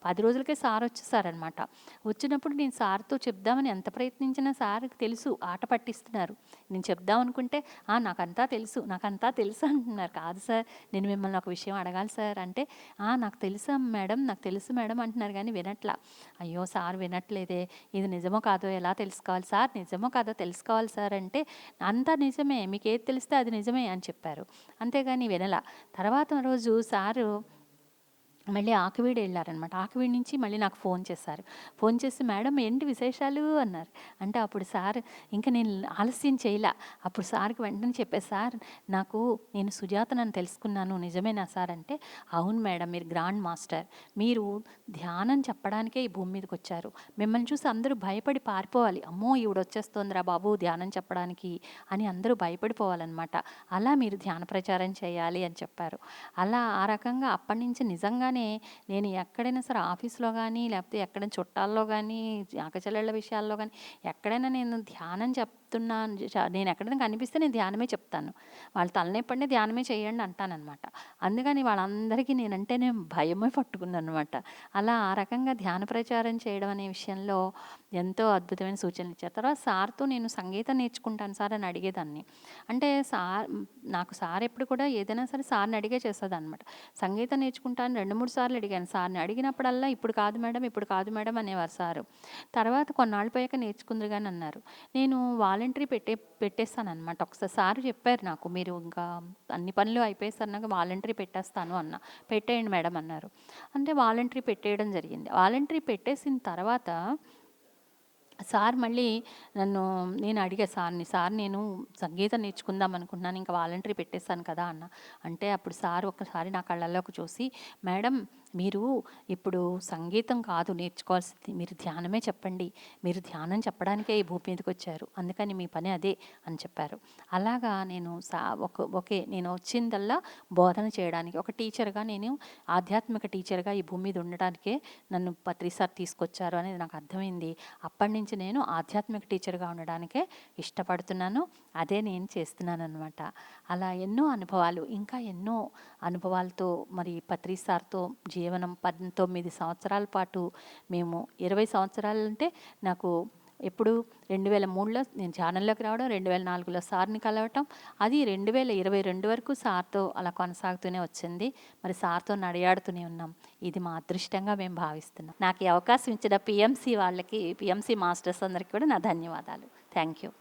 A: 10 రోజులకే సార్ వచ్చేసారనమాట. వచ్చినప్పుడు నేను సార్‌తో చెప్దామని ఎంత ప్రయత్నించినా సార్‌కి తెలుసు, ఆట పట్టిస్తున్నారు. నేను చెప్దాం అనుకుంటే, నాకంతా తెలుసు, నాకంతా తెలుసు అంటున్నారు. కాదు సార్, నేను మిమ్మల్ని ఒక విషయం అడగాలి సార్ అంటే, నాకు తెలుసా మేడం, నాకు తెలుసు మేడం అంటున్నారు కానీ వినట్లా. అయ్యో! సార్ వినట్లేదే, ఇది నిజమో కాదో ఎలా తెలుసుకోవాలి సార్, నిజమో కాదో తెలుసుకోవాలి సార్ అంటే, అంతా నిజమే, మీకేది తెలిస్తే అది నిజమే అని చెప్పారు. అంతేగాని వినలా. తర్వాత రోజు సారు మళ్ళీ ఆకివీడు వెళ్ళారనమాట. ఆకివీడు నుంచి మళ్ళీ నాకు ఫోన్ చేశారు. ఫోన్ చేసి, మేడం ఏంటి విశేషాలు అన్నారు. అంటే అప్పుడు సార్ ఇంక నేను ఆలస్యం చేయలా. అప్పుడు సార్‌కి వెంటనే చెప్పేసి, సార్ నేను సుజాతనని తెలుసుకున్నాను, నిజమేనా సార్ అంటే, అవును మేడం, మీరు గ్రాండ్ మాస్టర్. మీరు ధ్యానం చెప్పడానికే ఈ భూమి మీదకొచ్చారు. మిమ్మల్ని చూసి అందరూ భయపడి పారిపోవాలి. అమ్మో! ఈవిడొచ్చేస్తోందిరా బాబు ధ్యానం చెప్పడానికి అని అందరూ భయపడిపోవాలనమాట. అలా మీరు ధ్యాన ప్రచారం చేయాలి అని చెప్పారు. అలా ఆ రకంగా అప్పటినుంచి నిజంగానే నేను ఎక్కడైనా సరే ఆఫీస్‌లో గానీ, లేకపోతే ఎక్కడైనా చుట్టాల్లో గానీ, అక్కచెల్లెళ్ళ విషయాల్లో గానీ, ఎక్కడైనా నేను ధ్యానం నేను ఎక్కడైనా కనిపిస్తే నేను ధ్యానమే చెప్తాను. వాళ్ళ తలనొప్పంటే ధ్యానమే చేయండి అంటాననమాట. అందుకని వాళ్ళందరికీ నేనంటేనే భయమే పట్టుకుందనమాట. అలా ఆ రకంగా ధ్యాన ప్రచారం చేయడం అనే విషయంలో ఎంతో అద్భుతమైన సూచనలు ఇచ్చారు. తర్వాత సార్‌తో నేను సంగీతం నేర్చుకుంటాను సార్ అని అడిగేదాన్ని. అంటే నాకు సార్ ఎప్పుడు కూడా ఏదైనా సరే సార్‌ని అడిగే చేసేదనమాట. సంగీతం నేర్చుకుంటాను 2, 3 సార్లు అడిగాను సార్‌ని. అడిగినప్పుడల్లా ఇప్పుడు కాదు మేడం, ఇప్పుడు కాదు మేడం అనేవారు సారు. తర్వాత కొన్నాళ్ళు పోయాక నేర్చుకుందురు గాని అన్నారు. నేను వాలంటరీ పెట్టేస్తాననమాట. ఒకసారి సారు చెప్పారు నాకు, మీరు ఇంకా అన్ని పనులు అయిపోయేసన్నాక వాలంటరీ పెట్టేస్తాను అన్నా. పెట్టేయండి మేడం అన్నారు. అంటే వాలంటరీ పెట్టేయడం జరిగింది. వాలంటరీ పెట్టేసిన తర్వాత సార్ మళ్ళీ నేను అడిగా సార్‌ని, సార్ నేను సంగీతం నేర్చుకుందాం అనుకుంటున్నాను, ఇంకా వాలంటరీ పెట్టేసాను కదా అన్నా. అంటే అప్పుడు సార్ ఒక్కసారి నా కళ్ళల్లోకి చూసి, మేడం మీరు ఇప్పుడు సంగీతం కాదు నేర్చుకోవాల్సింది, మీరు ధ్యానమే చెప్పండి. మీరు ధ్యానం చెప్పడానికే ఈ భూమి మీదకొచ్చారు. అందుకని మీ పని అదే అని చెప్పారు. అలాగా నేను ఓకే, నేను వచ్చిందల్లా బోధన చేయడానికి, ఒక టీచర్‌గా నేను ఆధ్యాత్మిక టీచర్‌గా ఈ భూమి మీద ఉండడానికే నన్ను పత్రి సార్ తీసుకొచ్చారు అనేది నాకు అర్థమైంది. అప్పటినుంచి నేను ఆధ్యాత్మిక టీచర్‌గా ఉండడానికే ఇష్టపడుతున్నాను. అదే నేను చేస్తున్నాననమాట. అలా ఎన్నో అనుభవాలు, ఇంకా ఎన్నో అనుభవాలతో మరి పత్రి సార్‌తో జీవనం 19 సంవత్సరాల పాటు మేము 20 సంవత్సరాలంటే నాకు ఎప్పుడు 2003లో నేను ఛానల్లోకి రావడం, 2004లో సార్‌ని కలవటం, అది 2022 వరకు సార్‌తో అలా కొనసాగుతూనే వచ్చింది. మరి సార్‌తో నడయాడుతూనే ఉన్నాం. ఇది మా అదృష్టంగా మేము భావిస్తున్నాం. నాకు ఈ అవకాశం ఇచ్చిన పిఎంసి వాళ్ళకి, పిఎంసి మాస్టర్స్ అందరికీ కూడా నా ధన్యవాదాలు. Thank you.